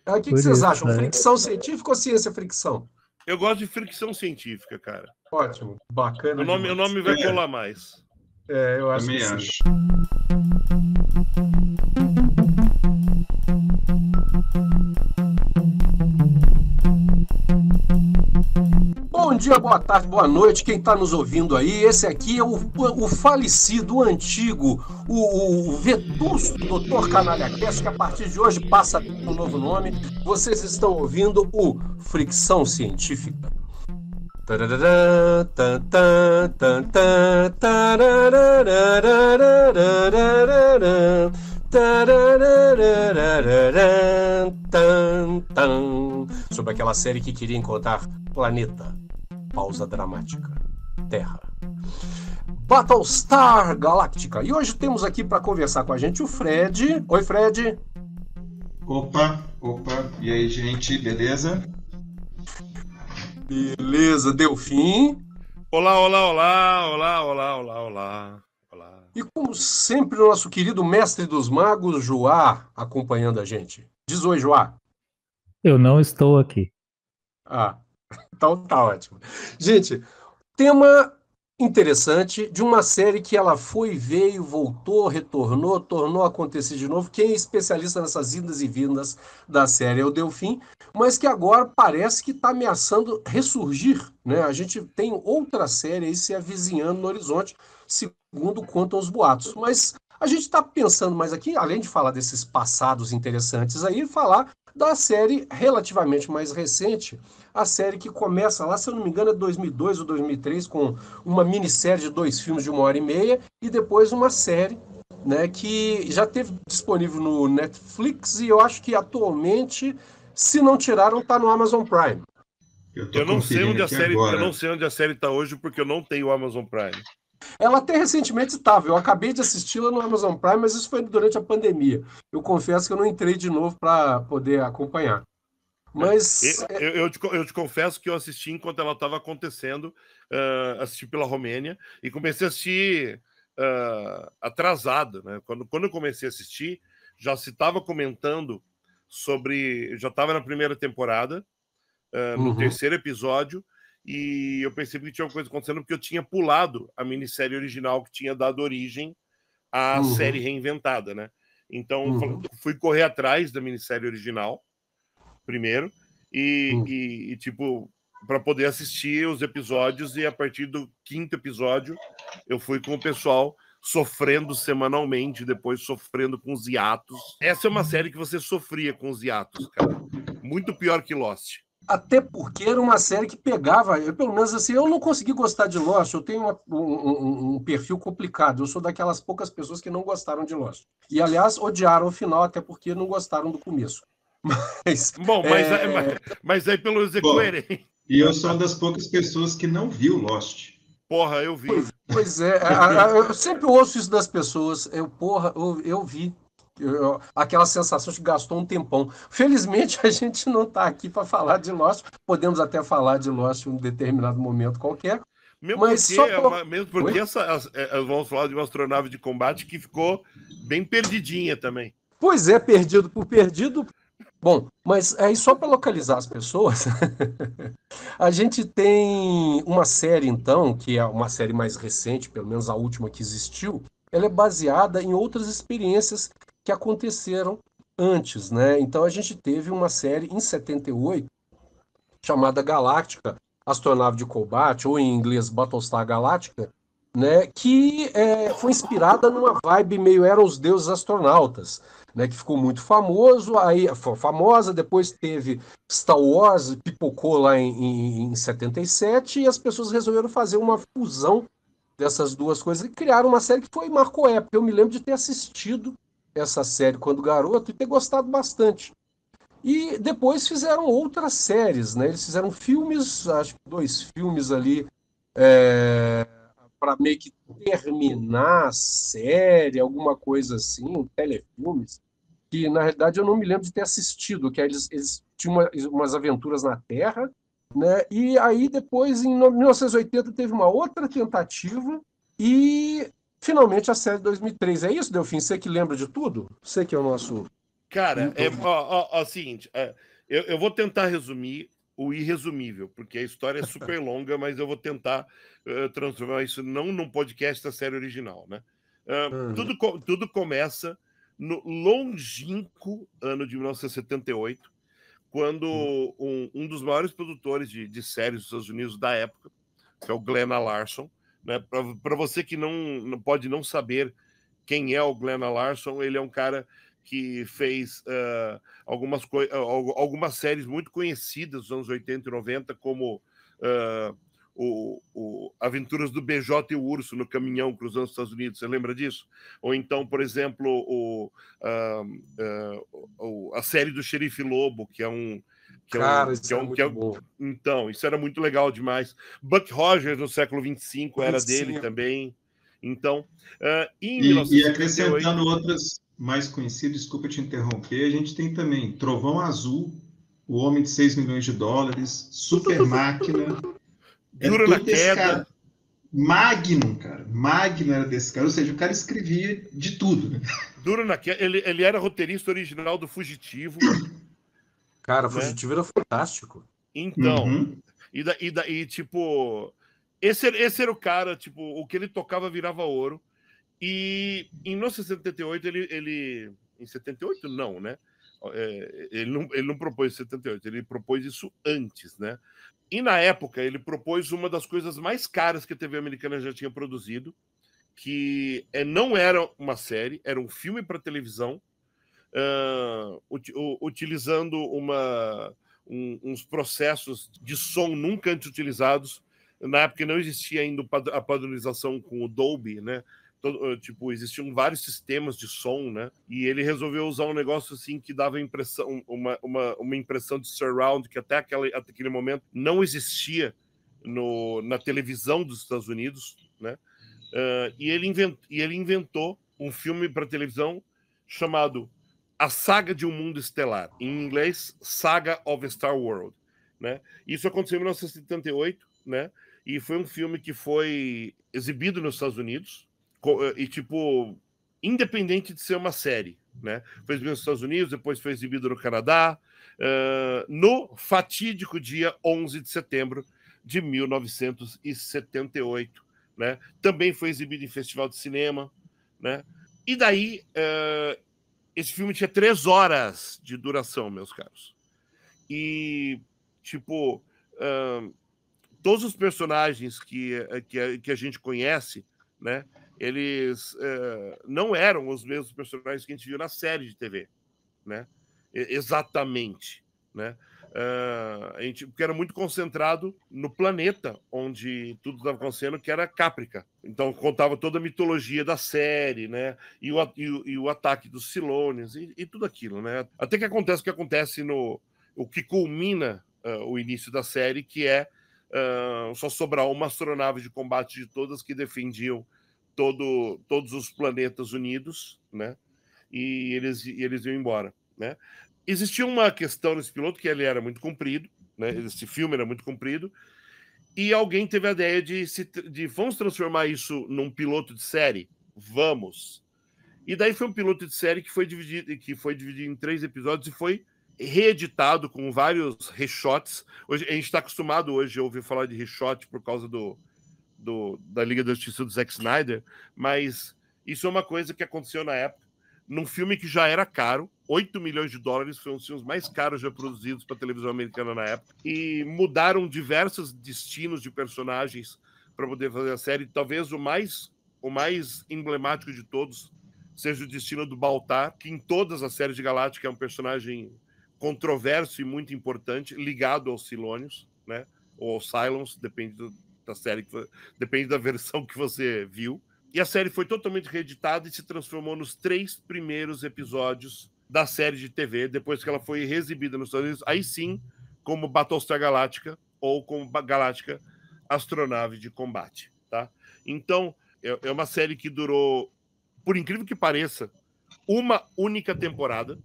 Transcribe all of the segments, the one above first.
O que Por vocês isso, acham? né? Fricção científica ou ciência fricção? Eu gosto de fricção científica, cara. Ótimo, bacana O demais. nome vai colar mais. Eu acho Também que sim. acho. Bom dia, boa tarde, boa noite, quem está nos ouvindo aí. Esse aqui é o falecido, o antigo, o vetusto Dr. Canalha Cast, que a partir de hoje passa um novo nome. Vocês estão ouvindo o Fricção Científica. Sobre aquela série que queria encontrar planeta. Pausa dramática. Terra. Battlestar Galactica. E hoje temos aqui para conversar com a gente o Fred. Oi, Fred. Opa. E aí, gente, beleza? Beleza, Delfim. Olá. E como sempre, o nosso querido mestre dos magos, Joá, acompanhando a gente. Diz oi, Joá. Eu não estou aqui. Então tá ótimo. Gente, tema interessante de uma série que ela foi, veio, voltou, retornou, tornou a acontecer de novo. Quem é especialista nessas idas e vindas da série é o Delfim, mas que agora parece que está ameaçando ressurgir, né? A gente tem outra série aí se avizinhando no horizonte, segundo contam os boatos. Mas a gente está pensando mais aqui, além de falar desses passados interessantes aí, falar da série relativamente mais recente, a série que começa lá, se eu não me engano, é 2002 ou 2003, com uma minissérie de 2 filmes de 1h30, e depois uma série, né, que já teve disponível no Netflix, e eu acho que atualmente, se não tiraram, está no Amazon Prime. Eu não sei onde a série está hoje, porque eu não tenho o Amazon Prime. Ela até recentemente estava, eu acabei de assisti-la no Amazon Prime, mas isso foi durante a pandemia. Eu confesso que eu não entrei de novo para poder acompanhar. Mas eu te confesso que eu assisti enquanto ela estava acontecendo, assisti pela Romênia e comecei a assistir atrasado, né? Quando eu comecei a assistir, já se estava comentando sobre, já estava na primeira temporada, no terceiro episódio, e eu percebi que tinha uma coisa acontecendo porque eu tinha pulado a minissérie original que tinha dado origem à série reinventada, né? Então fui correr atrás da minissérie original primeiro e tipo, para poder assistir os episódios, e a partir do 5º episódio eu fui com o pessoal sofrendo semanalmente, depois sofrendo com os hiatos. Essa é uma série que você sofria com os hiatos, cara. Muito pior que Lost. Até porque era uma série que pegava, pelo menos assim, eu não consegui gostar de Lost, eu tenho um perfil complicado, eu sou daquelas poucas pessoas que não gostaram de Lost. E, aliás, odiaram o final, até porque não gostaram do começo. Mas aí pelo menos é coerente. E eu sou uma das poucas pessoas que não viu Lost. Porra, eu vi. Pois é, eu sempre ouço isso das pessoas, eu vi. Aquela sensação de que gastou um tempão. Felizmente a gente não está aqui para falar de Lost, podemos até falar de Lost em um determinado momento qualquer. Mesmo porque vamos falar de uma astronave de combate que ficou bem perdidinha também. Pois é, perdido por perdido. Bom, mas aí só para localizar as pessoas, a gente tem uma série então, que é uma série mais recente, pelo menos a última que existiu, ela é baseada em outras experiências que aconteceram antes, né? Então a gente teve uma série em 78 chamada Galáctica, Astronave de Combate, ou em inglês Battlestar Galactica, né? Que foi inspirada numa vibe meio Eram os Deuses Astronautas, né? Que ficou muito famosa, depois teve Star Wars, pipocou lá em 77, e as pessoas resolveram fazer uma fusão dessas duas coisas e criaram uma série que marcou época. Eu me lembro de ter assistido essa série quando garoto e ter gostado bastante. E depois fizeram outras séries, né? Eles fizeram filmes, acho que 2 filmes ali, para meio que terminar a série, alguma coisa assim, telefilmes, que na realidade eu não me lembro de ter assistido, que eles tinham umas aventuras na Terra, né? E aí depois, em 1980, teve uma outra tentativa e finalmente a série de 2003. É isso, Delfim? Você que lembra de tudo? Você que é o nosso... Cara, Então, o seguinte, eu vou tentar resumir o irresumível, porque a história é super longa, mas eu vou tentar transformar isso não num podcast da série original, né? Tudo começa no longínquo ano de 1978, quando um dos maiores produtores de séries dos Estados Unidos da época, que é o Glenn Larson, né? Para você que não pode não saber quem é o Glenn Larson, ele é um cara que fez algumas séries muito conhecidas dos anos 80 e 90, como Aventuras do BJ e o Urso no caminhão cruzando os Estados Unidos. Você lembra disso? Ou então, por exemplo, a série do Xerife Lobo, que é um... cara, isso era muito bom. Então, isso era muito legal demais. Buck Rogers, no século 25, era 25. dele também. Então, em E 1978... acrescentando outras mais conhecidas, desculpa te interromper, a gente tem também Trovão Azul, O Homem de 6 milhões de dólares, Super Máquina. Duro na Queda. Cara. Magnum, cara. Magnum era desse cara. Ou seja, o cara escrevia de tudo, né? Duro na Queda. Ele era roteirista original do Fugitivo. Cara, Fugitivo era fantástico. Então, tipo, esse era o cara, tipo, o que ele tocava virava ouro. E em 1978, ele em 78 não, né? Ele não propôs em 78, ele propôs isso antes, né? E na época ele propôs uma das coisas mais caras que a TV americana já tinha produzido, que não era uma série, era um filme para televisão, utilizando uns processos de som nunca antes utilizados. Na época não existia ainda a padronização com o Dolby, né? Tipo, existiam vários sistemas de som, né? E ele resolveu usar um negócio assim que dava impressão, uma impressão de surround que até aquele momento não existia na televisão dos Estados Unidos, né? E ele inventou um filme para televisão chamado A Saga de um Mundo Estelar, em inglês Saga of a Star World, né? Isso aconteceu em 1978, né? E foi um filme que foi exibido nos Estados Unidos e, tipo, independente de ser uma série, né? Foi exibido nos Estados Unidos, depois foi exibido no Canadá, no fatídico dia 11 de setembro de 1978, né? Também foi exibido em festival de cinema, né? E daí, esse filme tinha 3 horas de duração, meus caros. E, tipo, todos os personagens que a gente conhece, né? Eles não eram os mesmos personagens que a gente viu na série de TV, né? Exatamente, né? Porque era muito concentrado no planeta onde tudo estava acontecendo, que era Caprica. Então contava toda a mitologia da série, né? E o ataque dos Silônios e tudo aquilo, né? Até que acontece o que acontece o que culmina o início da série, que é só sobrar uma astronave de combate de todas que defendiam todos os planetas unidos, né? E eles iam embora, né? Existia uma questão nesse piloto que ele era muito comprido, né? Esse filme era muito comprido, e alguém teve a ideia de vamos transformar isso num piloto de série? Vamos. E daí foi um piloto de série que foi dividido em 3 episódios e foi reeditado com vários reshots. Hoje, a gente está acostumado hoje a ouvir falar de reshot por causa da Liga da Justiça do Zack Snyder, mas isso é uma coisa que aconteceu na época, num filme que já era caro, 8 milhões de dólares, foi um dos filmes mais caros já produzidos para a televisão americana na época, e mudaram diversos destinos de personagens para poder fazer a série. Talvez o mais emblemático de todos seja o destino do Baltar, que em todas as séries de Galáctica é um personagem controverso e muito importante, ligado aos Silônios, né? Ou aos Cylons, depende da série, depende da versão que você viu. E a série foi totalmente reeditada e se transformou nos 3 primeiros episódios da série de TV, depois que ela foi reexibida nos Estados Unidos, aí sim, como Battlestar Galactica ou como Galáctica Astronave de Combate, tá? Então, é uma série que durou, por incrível que pareça, uma única temporada.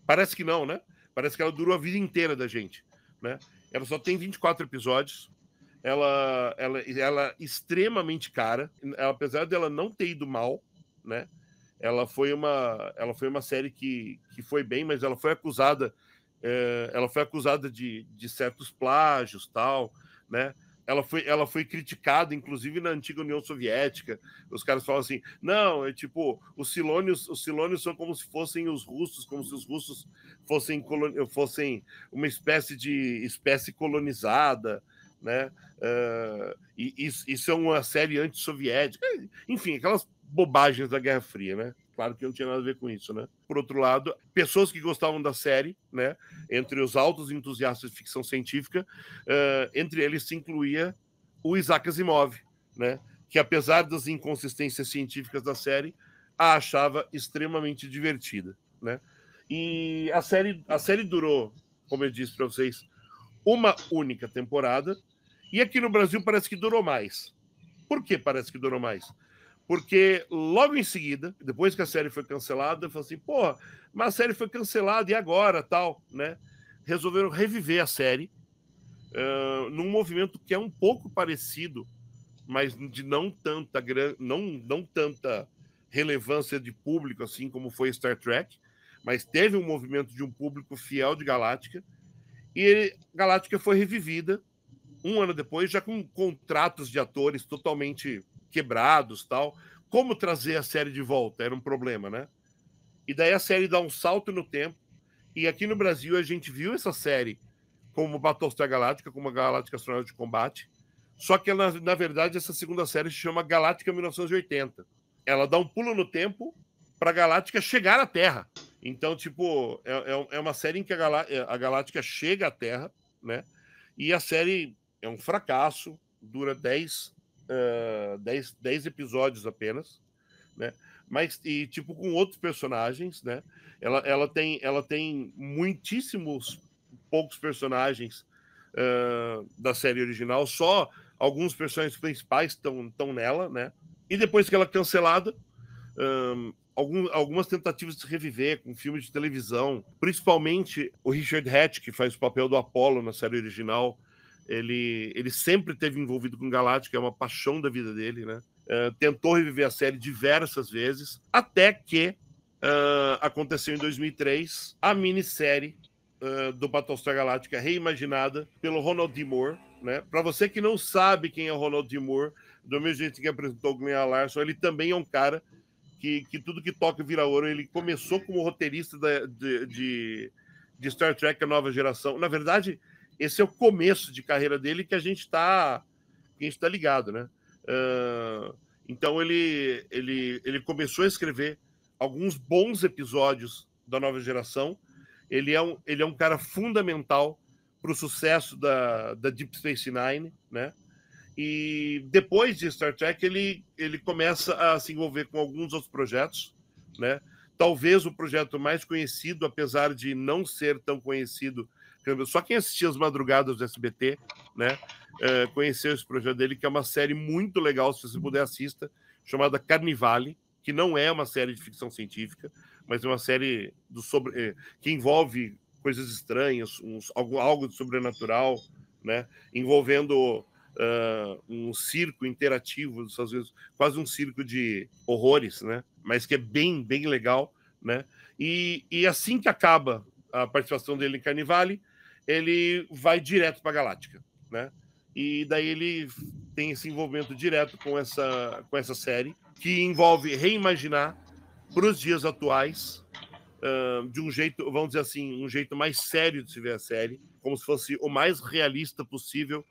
Parece que não, né? Parece que ela durou a vida inteira da gente, né? Ela só tem 24 episódios. Ela é extremamente cara, apesar dela não ter ido mal, né? ela foi uma série que foi bem, mas ela foi acusada de certos plágios, tal, né? Ela foi criticada, inclusive, na antiga União Soviética. Os caras falam assim, não, é tipo, os silônios são como se fossem os russos, como se os russos fossem uma espécie colonizada, né? E isso é uma série antissoviética. Enfim, aquelas bobagens da Guerra Fria, né? Claro que não tinha nada a ver com isso, né? Por outro lado, pessoas que gostavam da série, né? Entre os altos entusiastas de ficção científica, entre eles se incluía o Isaac Asimov, né? Que apesar das inconsistências científicas da série, a achava extremamente divertida, né? E a série durou, como eu disse para vocês, uma única temporada, e aqui no Brasil parece que durou mais. Por que parece que durou mais? Porque logo em seguida, depois que a série foi cancelada, eu falei assim, porra, mas a série foi cancelada e agora, tal, né? Resolveram reviver a série num movimento que é um pouco parecido, mas de não tanta relevância de público, assim como foi Star Trek, mas teve um movimento de um público fiel de Galáctica, e Galáctica foi revivida um ano depois, já com contratos de atores totalmente quebrados, tal. Como trazer a série de volta? Era um problema, né? E daí a série dá um salto no tempo, e aqui no Brasil a gente viu essa série como Battlestar Galactica, como a Galáctica Astronauta de Combate, só que na verdade essa segunda série se chama Galáctica 1980. Ela dá um pulo no tempo para a Galáctica chegar à Terra. Então, tipo, é uma série em que a Galáctica chega à Terra, né? E a série é um fracasso, dura 10 episódios apenas, né? Mas, e tipo, com outros personagens, né? Ela tem muitíssimos poucos personagens da série original, só alguns personagens principais estão nela, né? E depois que ela é cancelada, algumas tentativas de reviver com filmes de televisão, principalmente o Richard Hatch, que faz o papel do Apollo na série original, ele sempre esteve envolvido com Galáctica, é uma paixão da vida dele, né? Tentou reviver a série diversas vezes, até que aconteceu em 2003 a minissérie do Battlestar Galactica reimaginada pelo Ronald D. Moore, né? Para você que não sabe quem é o Ronald D. Moore, do mesmo jeito que apresentou o Glenn Larson, ele também é um cara que tudo que toca vira ouro. Ele começou como roteirista de Star Trek A Nova Geração. Na verdade, esse é o começo de carreira dele que a gente tá ligado, né? Então ele começou a escrever alguns bons episódios da Nova Geração. Ele é um cara fundamental para o sucesso da Deep Space Nine, né? E depois de Star Trek, ele começa a se envolver com alguns outros projetos, né? Talvez o projeto mais conhecido, apesar de não ser tão conhecido, só quem assistia as madrugadas do SBT, né? Conheceu esse projeto dele, que é uma série muito legal, se você puder assista, chamada Carnivale, que não é uma série de ficção científica, mas é uma série que envolve coisas estranhas, algo de sobrenatural, né? Envolvendo um circo interativo, às vezes quase um circo de horrores, né? Mas que é bem, bem legal, né? E assim que acaba a participação dele em Carnivale, ele vai direto para a Galáctica, né? E daí ele tem esse envolvimento direto com essa série, que envolve reimaginar para os dias atuais, de um jeito, vamos dizer assim, um jeito mais sério de se ver a série, como se fosse o mais realista possível,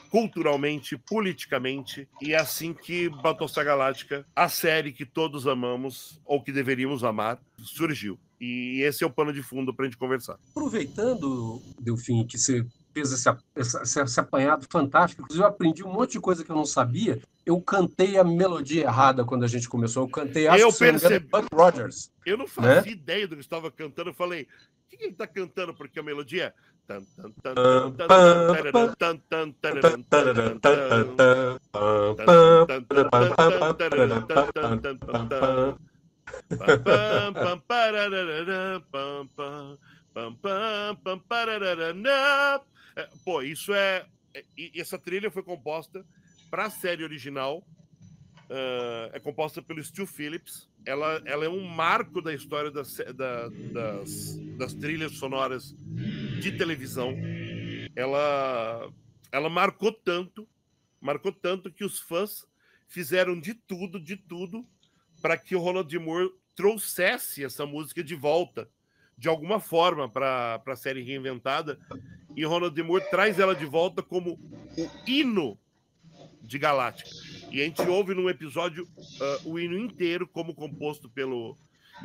culturalmente, politicamente, e é assim que Battlestar Galactica, a série que todos amamos, ou que deveríamos amar, surgiu. E esse é o pano de fundo para a gente conversar. Aproveitando, Delfim, que você fez esse apanhado fantástico, inclusive eu aprendi um monte de coisa que eu não sabia. Eu cantei a melodia errada quando a gente começou. Eu cantei, acho que se não me engano, é Buck Rogers. Eu não fazia ideia do que estava cantando. Eu falei, o que ele está cantando? Porque a melodia é... Pô, isso essa trilha foi composta para a série original. É composta pelo Stu Phillips, ela é um marco da história das trilhas sonoras de televisão. Ela marcou tanto que os fãs fizeram de tudo para que o Ronald Moore trouxesse essa música de volta, de alguma forma, para a série reinventada. E o Ronald Moore traz ela de volta como o hino de Galáctica. E a gente ouve num episódio o hino inteiro, como composto pelo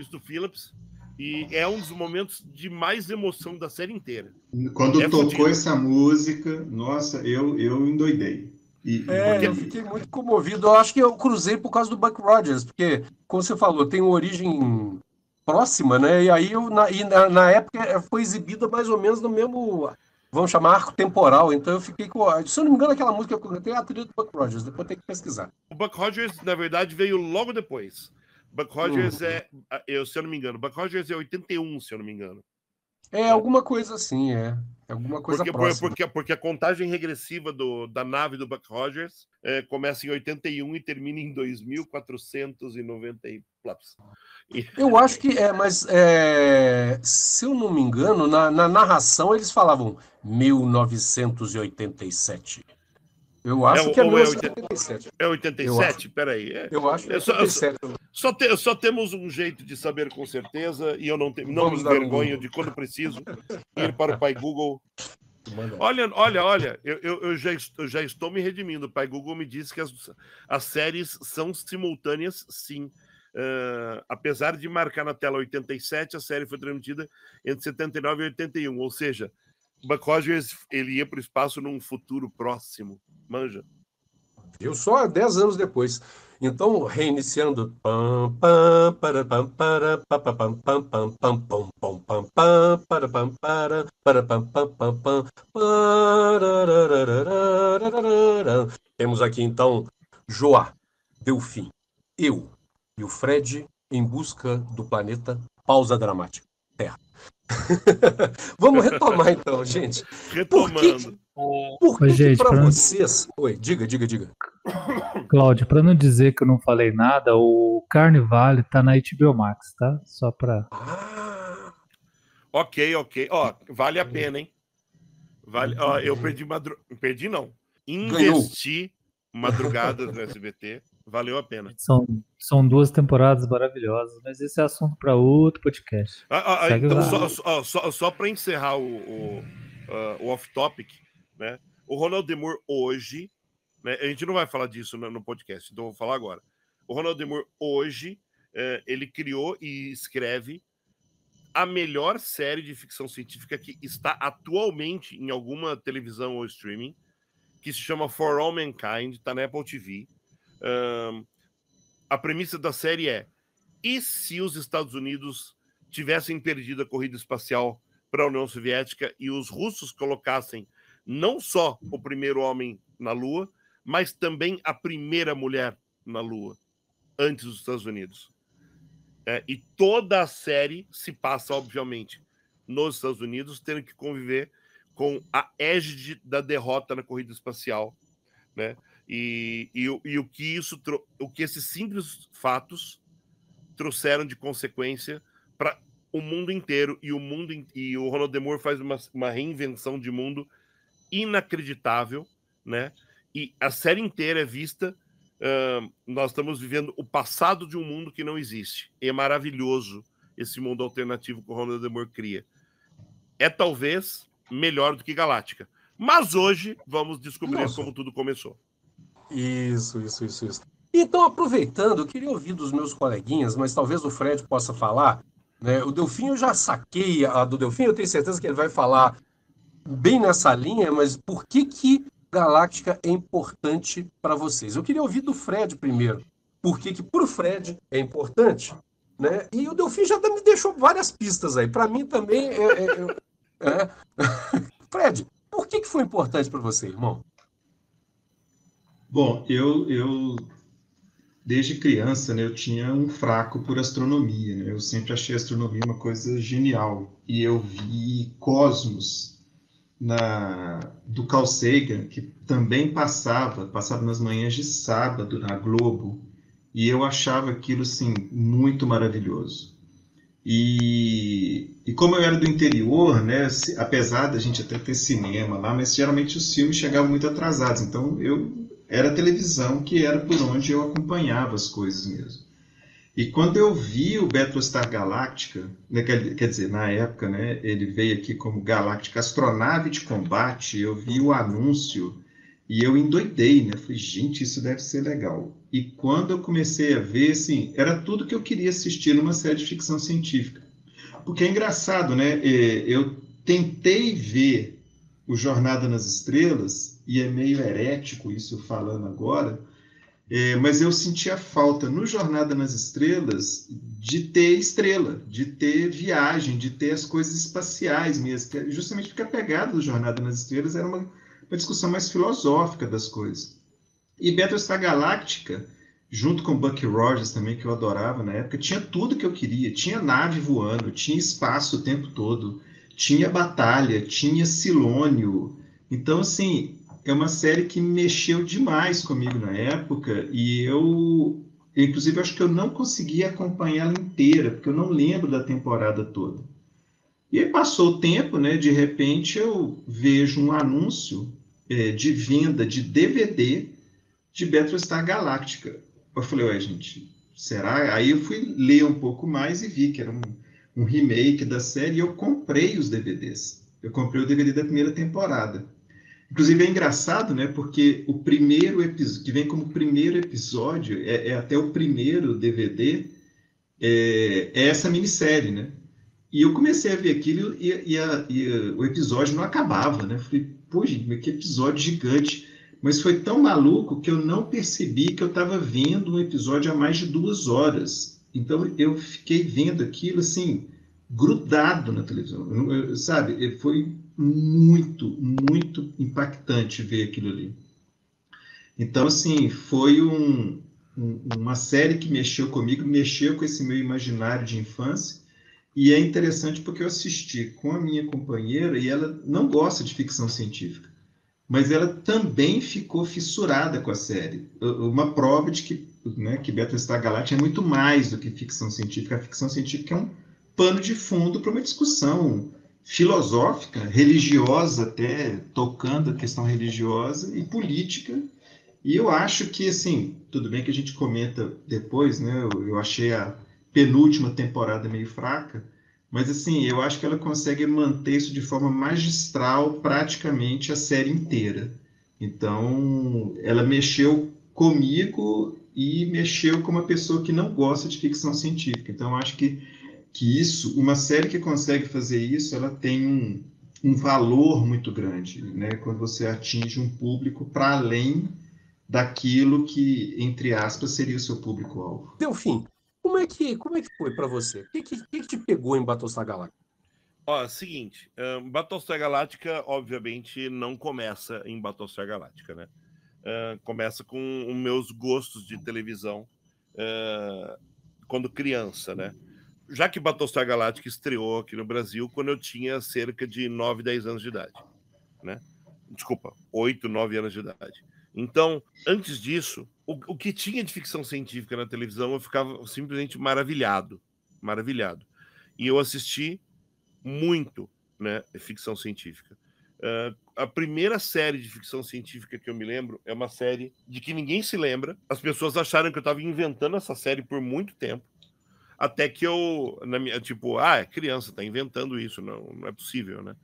Stu Phillips, e é um dos momentos de mais emoção da série inteira. Quando tocou essa música, nossa, eu endoidei. Eu fiquei muito comovido. Eu acho que eu cruzei por causa do Buck Rogers, porque, como você falou, tem uma origem próxima, né? E aí, na época, foi exibida mais ou menos no mesmo, vamos chamar, arco temporal. Então eu fiquei com... Se eu não me engano, aquela música que eu cantei é a trilha do Buck Rogers. Depois tem que pesquisar. O Buck Rogers, na verdade, veio logo depois. Buck Rogers se eu não me engano, Buck Rogers é 81, se eu não me engano. Alguma coisa assim, alguma coisa próxima. Porque a contagem regressiva da nave do Buck Rogers começa em 81 e termina em 2490 e plaps. Eu acho que mas se eu não me engano, na narração eles falavam 1987. Eu acho que é 1987. É 87? Peraí. Eu acho que é 87. Só temos um jeito de saber com certeza, e eu não me envergonho de, quando preciso, ir para o Pai Google. Olha, eu já estou me redimindo. O Pai Google me disse que as séries são simultâneas, sim. Apesar de marcar na tela 87, a série foi transmitida entre 79 e 81, ou seja, Buck Rogers, ele ia para o espaço num futuro próximo, manja. Eu só 10 anos depois. Então, reiniciando. Temos aqui, então, Joá, Delfim, eu e o Fred em busca do planeta Pausa Dramática, Terra. Vamos retomar então, gente. Retomando. Por que para vocês... Oi, diga. Cláudio, para não dizer que eu não falei nada, o Carnivale tá na HBO Max, tá? Só para... Ok. Vale a pena, hein? Eu perdi não. Investi madrugadas no SBT. Valeu a pena. São 2 temporadas maravilhosas, mas esse é assunto para outro podcast. Então, só para encerrar o off-topic, né? O Ronald Moore hoje, né? A gente não vai falar disso no podcast, então eu vou falar agora. O Ronald Moore hoje, ele criou e escreve a melhor série de ficção científica que está atualmente em alguma televisão ou streaming, que se chama For All Mankind, está na Apple TV. A premissa da série é: e se os Estados Unidos tivessem perdido a corrida espacial para a União Soviética e os russos colocassem não só o primeiro homem na Lua, mas também a primeira mulher na Lua, antes dos Estados Unidos? E toda a série se passa, obviamente, nos Estados Unidos, tendo que conviver com a égide da derrota na corrida espacial, né? E o que esses simples fatos trouxeram de consequência para o mundo inteiro, e o Ronald Moore faz uma reinvenção de mundo inacreditável, né? E a série inteira é vista. Nós estamos vivendo o passado de um mundo que não existe. É maravilhoso esse mundo alternativo que o Ronald Moore cria. É talvez melhor do que Galáctica. Mas hoje vamos descobrir como tudo começou. Isso. Então, aproveitando, eu queria ouvir dos meus coleguinhas, mas talvez o Fred possa falar, né? O Delfim, eu já saquei a do Delfim, eu tenho certeza que ele vai falar bem nessa linha, mas por que Galáctica é importante para vocês? Eu queria ouvir do Fred primeiro. Por que para o Fred é importante? Né? E o Delfim já me deixou várias pistas aí. Para mim também Fred, por que foi importante para você, irmão? Bom, eu desde criança, né, eu tinha um fraco por astronomia, né? Eu sempre achei a astronomia uma coisa genial. E eu vi Cosmos do Carl Sagan, que também passava nas manhãs de sábado na Globo. E eu achava aquilo, assim, muito maravilhoso. E como eu era do interior, né, apesar da gente até ter cinema lá, mas geralmente os filmes chegavam muito atrasados. Então era a televisão que era por onde eu acompanhava as coisas mesmo. E quando eu vi o Battlestar Galactica, né, quer dizer, na época, né, ele veio aqui como Galactica Astronave de Combate, eu vi o anúncio e eu endoidei, né? Falei, gente, isso deve ser legal. E quando eu comecei a ver, assim, era tudo que eu queria assistir numa série de ficção científica. Porque é engraçado, né? Eu tentei ver o Jornada nas Estrelas, e é meio herético isso falando agora, mas eu sentia falta no Jornada nas Estrelas de ter estrela, de ter viagem, de ter as coisas espaciais mesmo, justamente porque a pegada do Jornada nas Estrelas era uma discussão mais filosófica das coisas. E Battlestar Galactica, junto com Bucky Rogers também, que eu adorava na época, tinha tudo que eu queria. Tinha nave voando, tinha espaço o tempo todo, tinha batalha, tinha Silônio. Então, assim, é uma série que mexeu demais comigo na época e inclusive, acho que eu não consegui acompanhar ela inteira, porque eu não lembro da temporada toda. E aí passou o tempo, né? De repente eu vejo um anúncio de venda de DVD de Battlestar Galactica. Eu falei, ué, gente, será? Aí eu fui ler um pouco mais e vi que era um remake da série e eu comprei os DVDs. Eu comprei o DVD da primeira temporada. Inclusive é engraçado, né? Porque o primeiro episódio, que vem como primeiro episódio, é até o primeiro DVD, é essa minissérie, né? E eu comecei a ver aquilo o episódio não acabava, né? Falei, pô, gente, mas que episódio gigante. Mas foi tão maluco que eu não percebi que eu estava vendo um episódio há mais de 2 horas. Então eu fiquei vendo aquilo assim, grudado na televisão. Sabe? Foi muito, muito impactante ver aquilo ali. Então, assim, foi uma série que mexeu comigo, mexeu com esse meu imaginário de infância. E é interessante porque eu assisti com a minha companheira e ela não gosta de ficção científica, mas ela também ficou fissurada com a série. Uma prova de que, né, que Battlestar Galactica é muito mais do que ficção científica. A ficção científica é um pano de fundo para uma discussão filosófica, religiosa até, tocando a questão religiosa e política. E eu acho que, assim, tudo bem que a gente comenta depois, né? Eu achei a penúltima temporada meio fraca, mas, assim, eu acho que ela consegue manter isso de forma magistral praticamente a série inteira. Então, ela mexeu comigo e mexeu com uma pessoa que não gosta de ficção científica. Então, eu acho que isso, uma série que consegue fazer isso, ela tem um valor muito grande, né? Quando você atinge um público para além daquilo que, entre aspas, seria o seu público-alvo. Delfim, como é que foi para você? O que te pegou em Battlestar Galactica? Ó, seguinte, Battlestar Galactica, obviamente, não começa em Battlestar Galactica, né? Começa com os meus gostos de televisão quando criança, né? Já que Battlestar Galactica estreou aqui no Brasil quando eu tinha cerca de 9, 10 anos de idade, né? Desculpa, 8, 9 anos de idade. Então, antes disso, o que tinha de ficção científica na televisão, eu ficava simplesmente maravilhado. E eu assisti muito, né, ficção científica. A primeira série de ficção científica que eu me lembro é uma série de que ninguém se lembra. As pessoas acharam que eu estava inventando essa série por muito tempo. Até que eu, é criança, tá inventando isso, não é possível, né?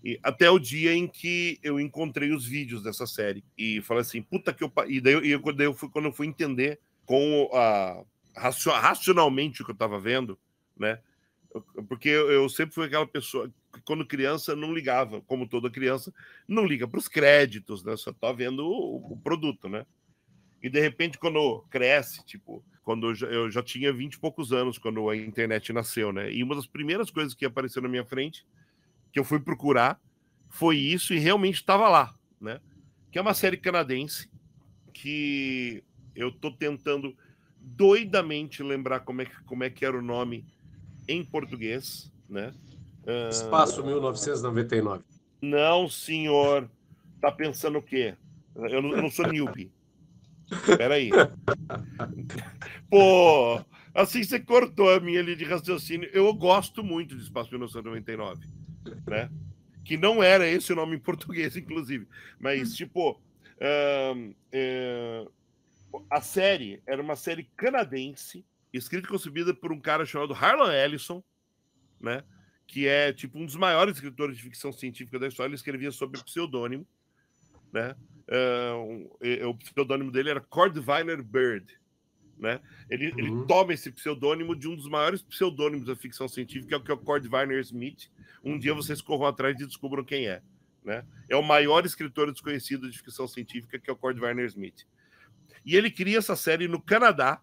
E até o dia em que eu encontrei os vídeos dessa série e falei assim, puta que eu... E daí quando eu fui entender racionalmente o que eu tava vendo, né? Porque eu sempre fui aquela pessoa que quando criança não ligava, como toda criança, não liga para os créditos, né? Só tá vendo o produto, né? E de repente quando cresce, tipo, quando eu já tinha 20 e poucos anos quando a internet nasceu, né? E uma das primeiras coisas que apareceu na minha frente que eu fui procurar foi isso e realmente estava lá, né? Que é uma série canadense que eu tô tentando doidamente lembrar como é que era o nome em português, né? Espaço 1999. Não, senhor. Tá pensando o quê? Eu não sou newbie. Peraí. Pô, assim você cortou a minha linha de raciocínio. Eu gosto muito de Espaço 1999, né? Que não era esse o nome em português, inclusive. Mas, tipo, a série era uma série canadense, escrita e concebida por um cara chamado Harlan Ellison, né? Que é, tipo, um dos maiores escritores de ficção científica da história. Ele escrevia sob pseudônimo, né? O pseudônimo dele era Cordwainer Bird, né? Ele toma esse pseudônimo de um dos maiores pseudônimos da ficção científica, que é o Cordwainer Smith. Um dia vocês corram atrás e descubram quem é, né? É o maior escritor desconhecido de ficção científica, que é o Cordwainer Smith. E ele cria essa série no Canadá,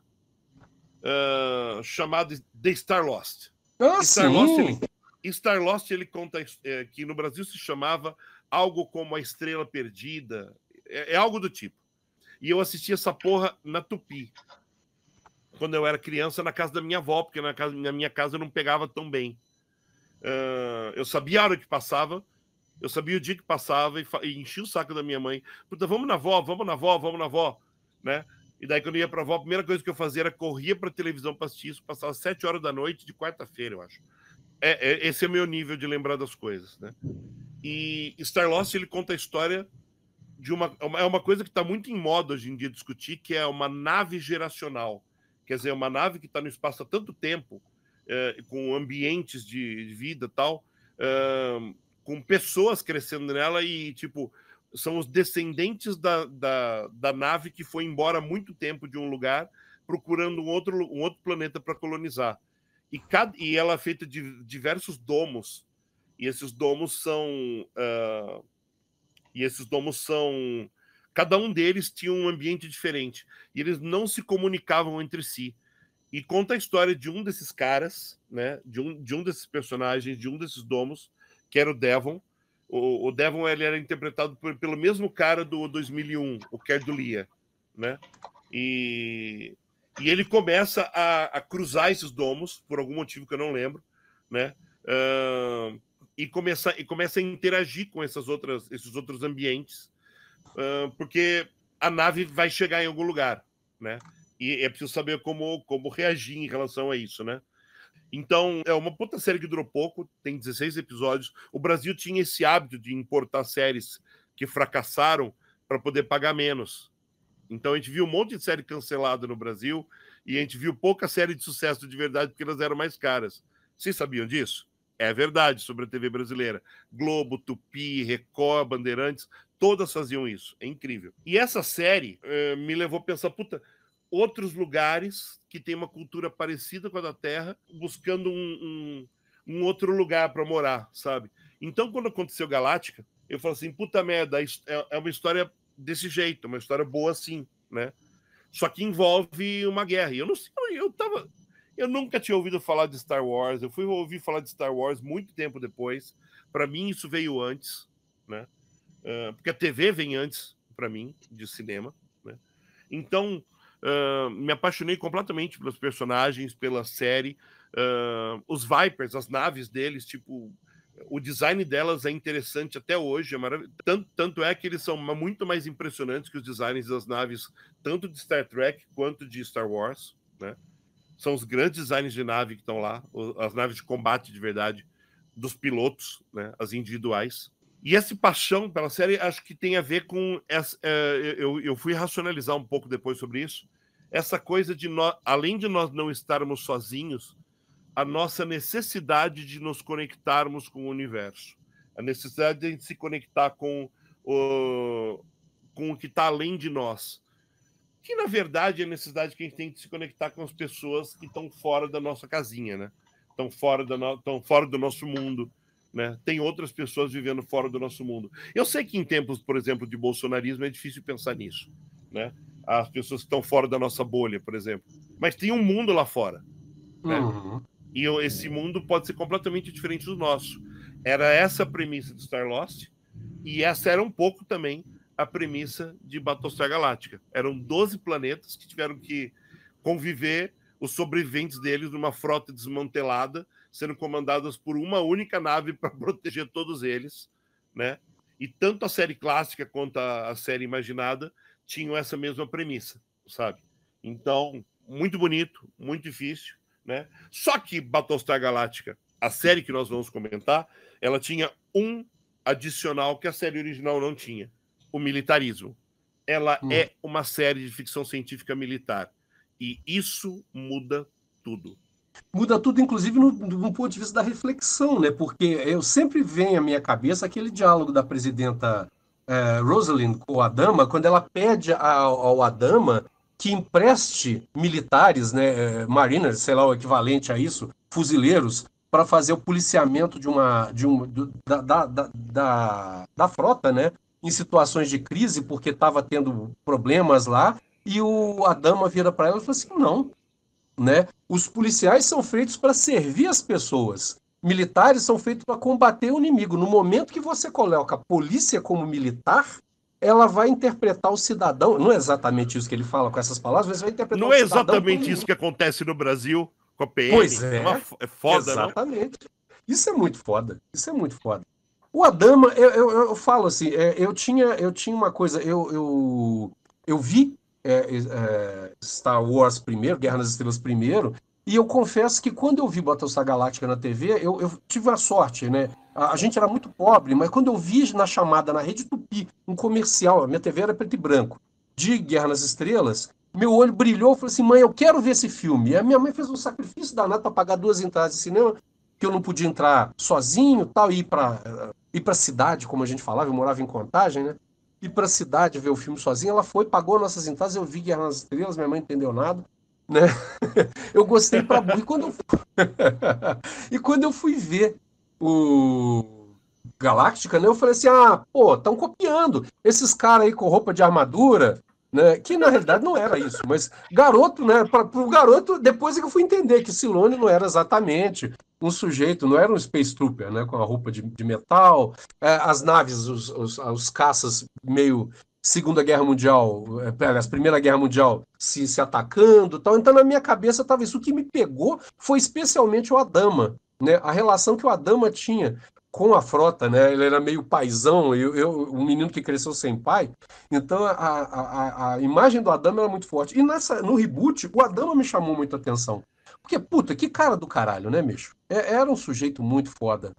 chamada The Star Lost. Star Lost, ele conta que no Brasil se chamava algo como A Estrela Perdida, é algo do tipo. E eu assisti essa porra na Tupi, quando eu era criança, na casa da minha avó, porque na minha casa eu não pegava tão bem. Eu sabia a hora que passava, eu sabia o dia que passava e enchia o saco da minha mãe. Puta, vamos na avó, né? E daí, quando eu ia pra avó, a primeira coisa que eu fazia era corria pra televisão pra assistir isso, passava 7 horas da noite de quarta-feira, eu acho. Esse é o meu nível de lembrar das coisas, né? E Star Lost, ele conta a história de uma coisa que está muito em moda hoje em dia discutir, que é uma nave geracional. Quer dizer, uma nave que está no espaço há tanto tempo, com ambientes de vida e tal, com pessoas crescendo nela e, tipo, são os descendentes da nave que foi embora há muito tempo de um lugar, procurando um outro planeta para colonizar. E ela é feita de diversos domos, e esses domos são... cada um deles tinha um ambiente diferente, e eles não se comunicavam entre si. E conta a história de um desses caras, né, de um desses personagens, de um desses domos, que era o Devon. O Devon, ele era interpretado pelo mesmo cara do 2001, o Kerdulia, né? E ele começa a cruzar esses domos, por algum motivo que eu não lembro, né? E começa a interagir com esses outros ambientes, porque a nave vai chegar em algum lugar, né? E é preciso saber como reagir em relação a isso, né? Então, é uma puta série que durou pouco, tem 16 episódios. O Brasil tinha esse hábito de importar séries que fracassaram para poder pagar menos. Então, a gente viu um monte de série cancelada no Brasil e a gente viu pouca série de sucesso de verdade porque elas eram mais caras. Vocês sabiam disso? É verdade, sobre a TV brasileira. Globo, Tupi, Record, Bandeirantes, todas faziam isso. É incrível. E essa série me levou a pensar, puta, outros lugares que têm uma cultura parecida com a da Terra, buscando um outro lugar para morar, sabe? Então, quando aconteceu Galáctica, eu falei assim, puta merda, é uma história desse jeito, uma história boa assim, né? Só que envolve uma guerra. E eu não sei, eu nunca tinha ouvido falar de Star Wars. Eu fui ouvir falar de Star Wars muito tempo depois. Para mim, isso veio antes, né? Porque a TV vem antes, para mim, de cinema, né? Então, me apaixonei completamente pelos personagens, pela série. Os Vipers, as naves deles, tipo, o design delas é interessante até hoje, é maravilhoso. Tanto é que eles são muito mais impressionantes que os designs das naves, tanto de Star Trek quanto de Star Wars, né? São os grandes designs de nave que estão lá, as naves de combate de verdade, dos pilotos, né? As individuais. E essa paixão pela série, acho que tem a ver com... eu fui racionalizar um pouco depois sobre isso. Essa coisa de, além de nós não estarmos sozinhos, a nossa necessidade de nos conectarmos com o universo. A necessidade de a gente se conectar com o que está além de nós. Que, na verdade, é a necessidade que a gente tem de se conectar com as pessoas que estão fora da nossa casinha, né? Estão fora do nosso mundo, né? Tem outras pessoas vivendo fora do nosso mundo. Eu sei que em tempos, por exemplo, de bolsonarismo é difícil pensar nisso, né? As pessoas que estão fora da nossa bolha, por exemplo. Mas tem um mundo lá fora, né? Uhum. E esse mundo pode ser completamente diferente do nosso. Era essa a premissa de Star Lost, e essa era um pouco também a premissa de Battlestar Galactica. Eram 12 planetas que tiveram que conviver, os sobreviventes deles, numa frota desmantelada, sendo comandadas por uma única nave para proteger todos eles, né? E tanto a série clássica quanto a série imaginada tinham essa mesma premissa, sabe? Então, muito bonito, muito difícil, né? Só que Battlestar Galactica, a série que nós vamos comentar, ela tinha um adicional que a série original não tinha: o militarismo. Ela é uma série de ficção científica militar. E isso muda tudo. Muda tudo, inclusive, no ponto de vista da reflexão, né? Porque eu sempre venho à minha cabeça aquele diálogo da presidenta Rosalind com o Adama, quando ela pede ao Adama que empreste militares, né, mariners, sei lá, o equivalente a isso, fuzileiros, para fazer o policiamento da frota, né? Em situações de crise, porque estava tendo problemas lá, e o Adama vira para ela e fala assim, não, né? Os policiais são feitos para servir as pessoas. Militares são feitos para combater o inimigo. No momento que você coloca a polícia como militar, ela vai interpretar o cidadão. Não é exatamente isso que ele fala com essas palavras, mas vai interpretar não o é cidadão. Não é exatamente isso que acontece no Brasil com a PM. Pois é. É foda, exatamente. Não? Isso é muito foda. Isso é muito foda. O Adama, eu falo assim, eu tinha uma coisa, eu vi Star Wars primeiro, Guerra nas Estrelas primeiro, e eu confesso que quando eu vi Battlestar Galactica na TV, eu tive a sorte, né? A gente era muito pobre, mas quando eu vi na chamada na Rede Tupi, um comercial, a minha TV era preto e branco, de Guerra nas Estrelas, meu olho brilhou, eu falei assim, mãe, eu quero ver esse filme. E a minha mãe fez um sacrifício danado para pagar 2 entradas de cinema, que eu não podia entrar sozinho, tal, e ir para a cidade, como a gente falava, eu morava em Contagem, né? Ir para a cidade ver o filme sozinha, ela foi, pagou nossas entradas, eu vi Guerra nas Estrelas, minha mãe não entendeu nada, né? Eu gostei para burro. E quando eu fui ver o Galáctica, né, eu falei assim, pô, estão copiando esses caras aí com roupa de armadura, né, que na realidade não era isso, mas garoto, né, para o garoto, depois é que eu fui entender que Silone não era exatamente um sujeito, não era um Space Trooper, né, com a roupa de metal, as naves, os caças meio Segunda Guerra Mundial, aliás, Primeira Guerra Mundial se atacando, tal. Então na minha cabeça estava isso. O que me pegou foi especialmente o Adama, né, a relação que o Adama tinha com a frota, né? Ele era meio paizão, um menino que cresceu sem pai. Então a imagem do Adama era muito forte. E no reboot, o Adama me chamou muita atenção. Porque, puta, que cara do caralho, né, Micho? Era um sujeito muito foda.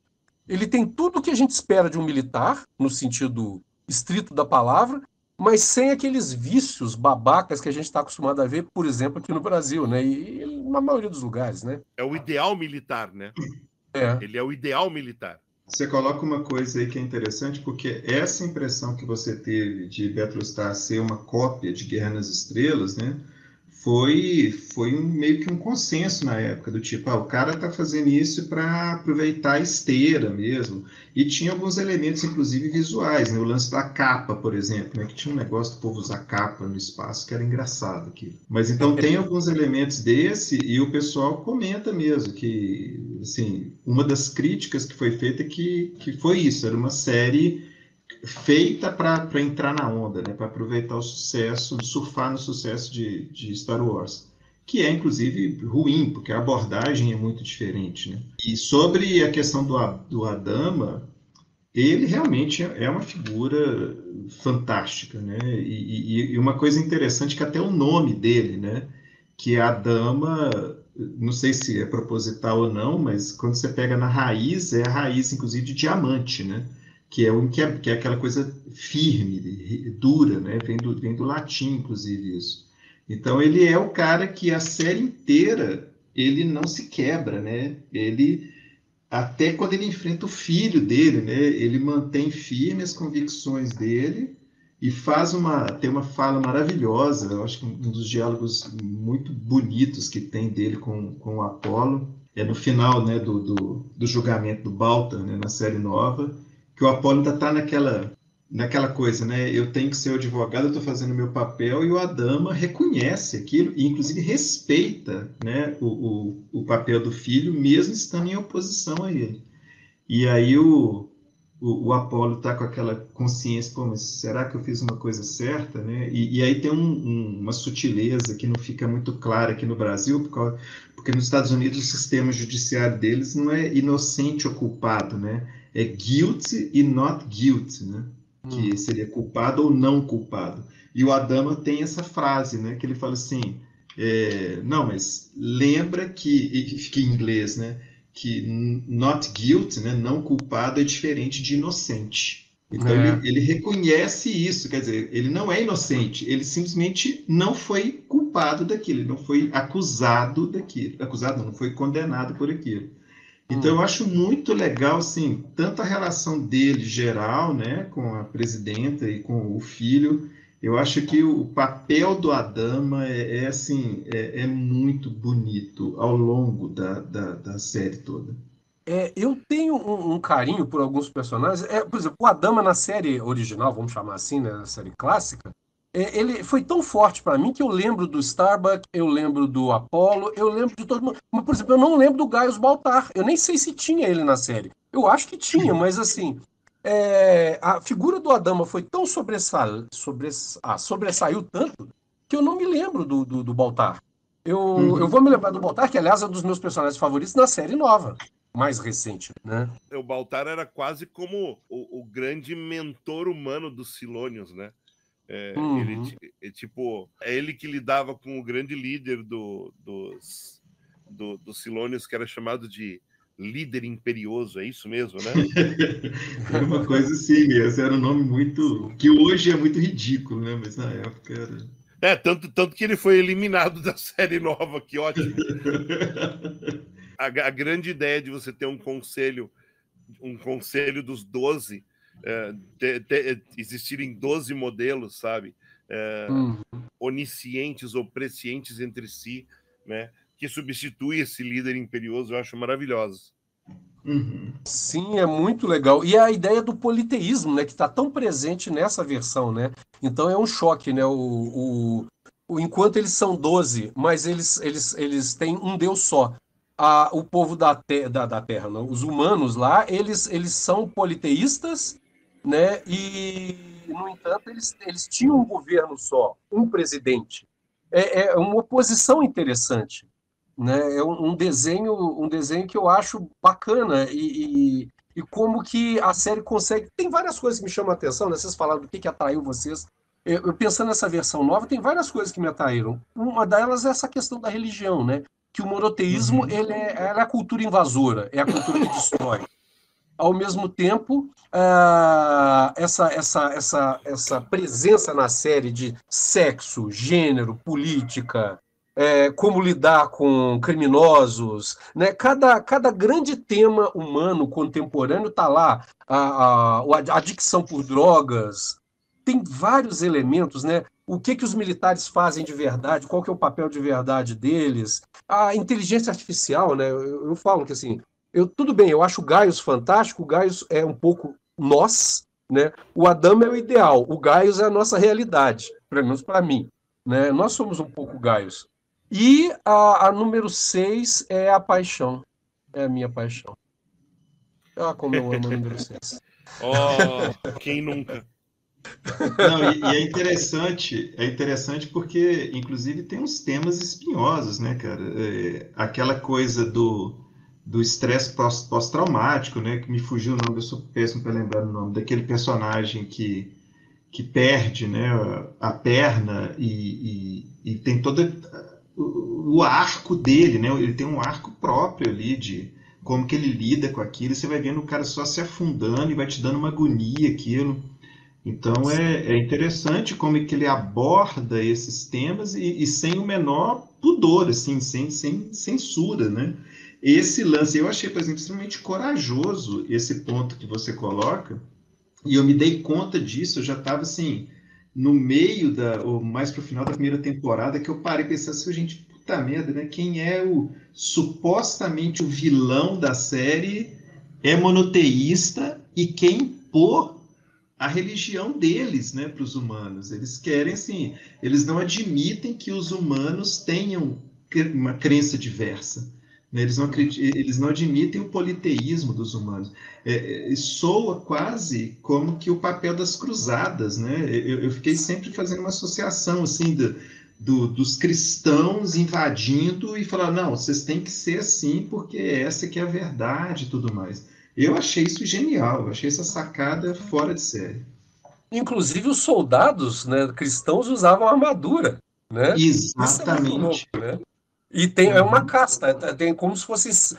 Ele tem tudo o que a gente espera de um militar, no sentido estrito da palavra, mas sem aqueles vícios babacas que a gente está acostumado a ver, por exemplo, aqui no Brasil, né? E na maioria dos lugares, né? É o ideal militar, né? Ele é o ideal militar. Você coloca uma coisa aí que é interessante, porque essa impressão que você teve de Battlestar ser uma cópia de Guerra nas Estrelas, né, foi meio que um consenso na época, do tipo, o cara tá fazendo isso para aproveitar a esteira mesmo. E tinha alguns elementos, inclusive visuais, né, o lance da capa, por exemplo, né, que tinha um negócio do povo usar capa no espaço, que era engraçado aqui. Mas então tem alguns elementos desse, e o pessoal comenta mesmo que, assim, uma das críticas que foi feita que foi isso, era uma série feita para entrar na onda, né, para aproveitar o sucesso, surfar no sucesso de Star Wars, que é inclusive ruim, porque a abordagem é muito diferente, né? E sobre a questão do Adama, ele realmente é uma figura fantástica, né? E uma coisa interessante que até o nome dele, né, que é Adama, não sei se é proposital ou não, mas quando você pega na raiz, é a raiz inclusive de diamante, né? Que é aquela coisa firme, dura, né? Vem do latim, inclusive, isso. Então, ele é o cara que a série inteira, ele não se quebra, né? Ele, até quando ele enfrenta o filho dele, né? Ele mantém firme as convicções dele e tem uma fala maravilhosa, eu acho que um dos diálogos muito bonitos que tem dele com o Apollo, é no final, né, do julgamento do Baltar, né, na série nova, que o Apollo ainda está naquela coisa, né? Eu tenho que ser o advogado, eu estou fazendo o meu papel, e o Adama reconhece aquilo e, inclusive, respeita, né, o papel do filho, mesmo estando em oposição a ele. E aí o Apollo está com aquela consciência, pô, mas será que eu fiz uma coisa certa, né? E aí tem uma sutileza que não fica muito clara aqui no Brasil, porque nos Estados Unidos o sistema judiciário deles não é inocente ou culpado, né? É guilty e not guilty, né? Que seria culpado ou não culpado. E o Adama tem essa frase, né, que ele fala assim, não, mas lembra que fica em inglês, né, que not guilty, né, não culpado é diferente de inocente. Então ele reconhece isso, quer dizer, ele não é inocente, ele simplesmente não foi culpado daquilo, ele não foi acusado daquilo, não foi condenado por aquilo. Então eu acho muito legal, assim, tanto a relação dele geral, né, com a presidenta e com o filho. Eu acho que o papel do Adama assim, é muito bonito ao longo da série toda. Eu tenho um carinho por alguns personagens. Por exemplo, o Adama na série original, vamos chamar assim, né, na série clássica, ele foi tão forte para mim que eu lembro do Starbuck, eu lembro do Apollo, eu lembro de todo mundo. Mas, por exemplo, eu não lembro do Gaius Baltar. Eu nem sei se tinha ele na série. Eu acho que tinha, mas assim, a figura do Adama foi tão sobressaiu tanto que eu não me lembro do Baltar. Eu vou me lembrar do Baltar, que aliás é um dos meus personagens favoritos na série nova, mais recente, né? O Baltar era quase como o grande mentor humano dos Silônios, né? Tipo, é ele que lidava com o grande líder dos Silônios, que era chamado de líder imperioso, é isso mesmo, né? Era uma coisa assim mesmo, era um nome muito... que hoje é muito ridículo, né? Mas na época era... tanto que ele foi eliminado da série nova, que ótimo. A grande ideia de você ter um conselho dos 12, existirem 12 modelos, sabe? Oniscientes ou prescientes entre si, né? Que substitui esse líder imperioso, eu acho maravilhoso. Sim, é muito legal. E a ideia do politeísmo, né, que está tão presente nessa versão, né? Então é um choque, né? Enquanto eles são 12, mas eles têm um Deus só. O povo da Terra, não, os humanos lá, eles são politeístas, né? E, no entanto, eles tinham um governo só, um presidente. É uma oposição interessante, né? É um desenho que eu acho bacana e como que a série consegue. Tem várias coisas que me chamam a atenção, né? Vocês falaram do que atraiu vocês. Eu pensando nessa versão nova, tem várias coisas que me atraíram. Uma delas é essa questão da religião, né? Que o monoteísmo ela é a cultura invasora, é a cultura que destrói. Ao mesmo tempo, essa presença na série de sexo, gênero, política, como lidar com criminosos, né? Cada grande tema humano contemporâneo está lá. A adicção por drogas, tem vários elementos, né? O que os militares fazem de verdade, qual que é o papel de verdade deles, a inteligência artificial, né? Eu falo que assim, tudo bem, eu acho o Gaius fantástico, o Gaius é um pouco nós, né? O Adama é o ideal, o Gaius é a nossa realidade, pelo menos para mim, né? Nós somos um pouco Gaius. E a número 6 é a paixão, é a minha paixão. Como eu amo a número 6. Oh, quem nunca? Não, e é interessante porque, inclusive, tem uns temas espinhosos, né, cara? Aquela coisa do estresse pós-traumático, né? Que me fugiu o nome, eu sou péssimo para lembrar o nome, daquele personagem que perde, né, a perna e tem todo o arco dele, né? Ele tem um arco próprio ali de como que ele lida com aquilo, e você vai vendo o cara só se afundando e vai te dando uma agonia aquilo. Então é interessante como é que ele aborda esses temas e sem o menor pudor, assim, sem censura, né? Esse lance, eu achei, por exemplo, extremamente corajoso esse ponto que você coloca, e eu me dei conta disso, eu já estava assim, no meio ou mais para o final da primeira temporada, que eu parei e pensei assim, gente, puta merda, né? Quem é supostamente o vilão da série é monoteísta e quem impor a religião deles, né, para os humanos. Eles querem, assim, eles não admitem que os humanos tenham uma crença diversa. Né? Eles não admitem o politeísmo dos humanos. Soa quase como que o papel das cruzadas. Né? Eu fiquei sempre fazendo uma associação assim dos cristãos invadindo e falar, não, vocês têm que ser assim porque essa que é a verdade e tudo mais. Eu achei isso genial, eu achei essa sacada fora de série. Inclusive os soldados, né, cristãos usavam armadura, né? Isso é muito louco, Exatamente. né? E é uma casta, tem como se fosse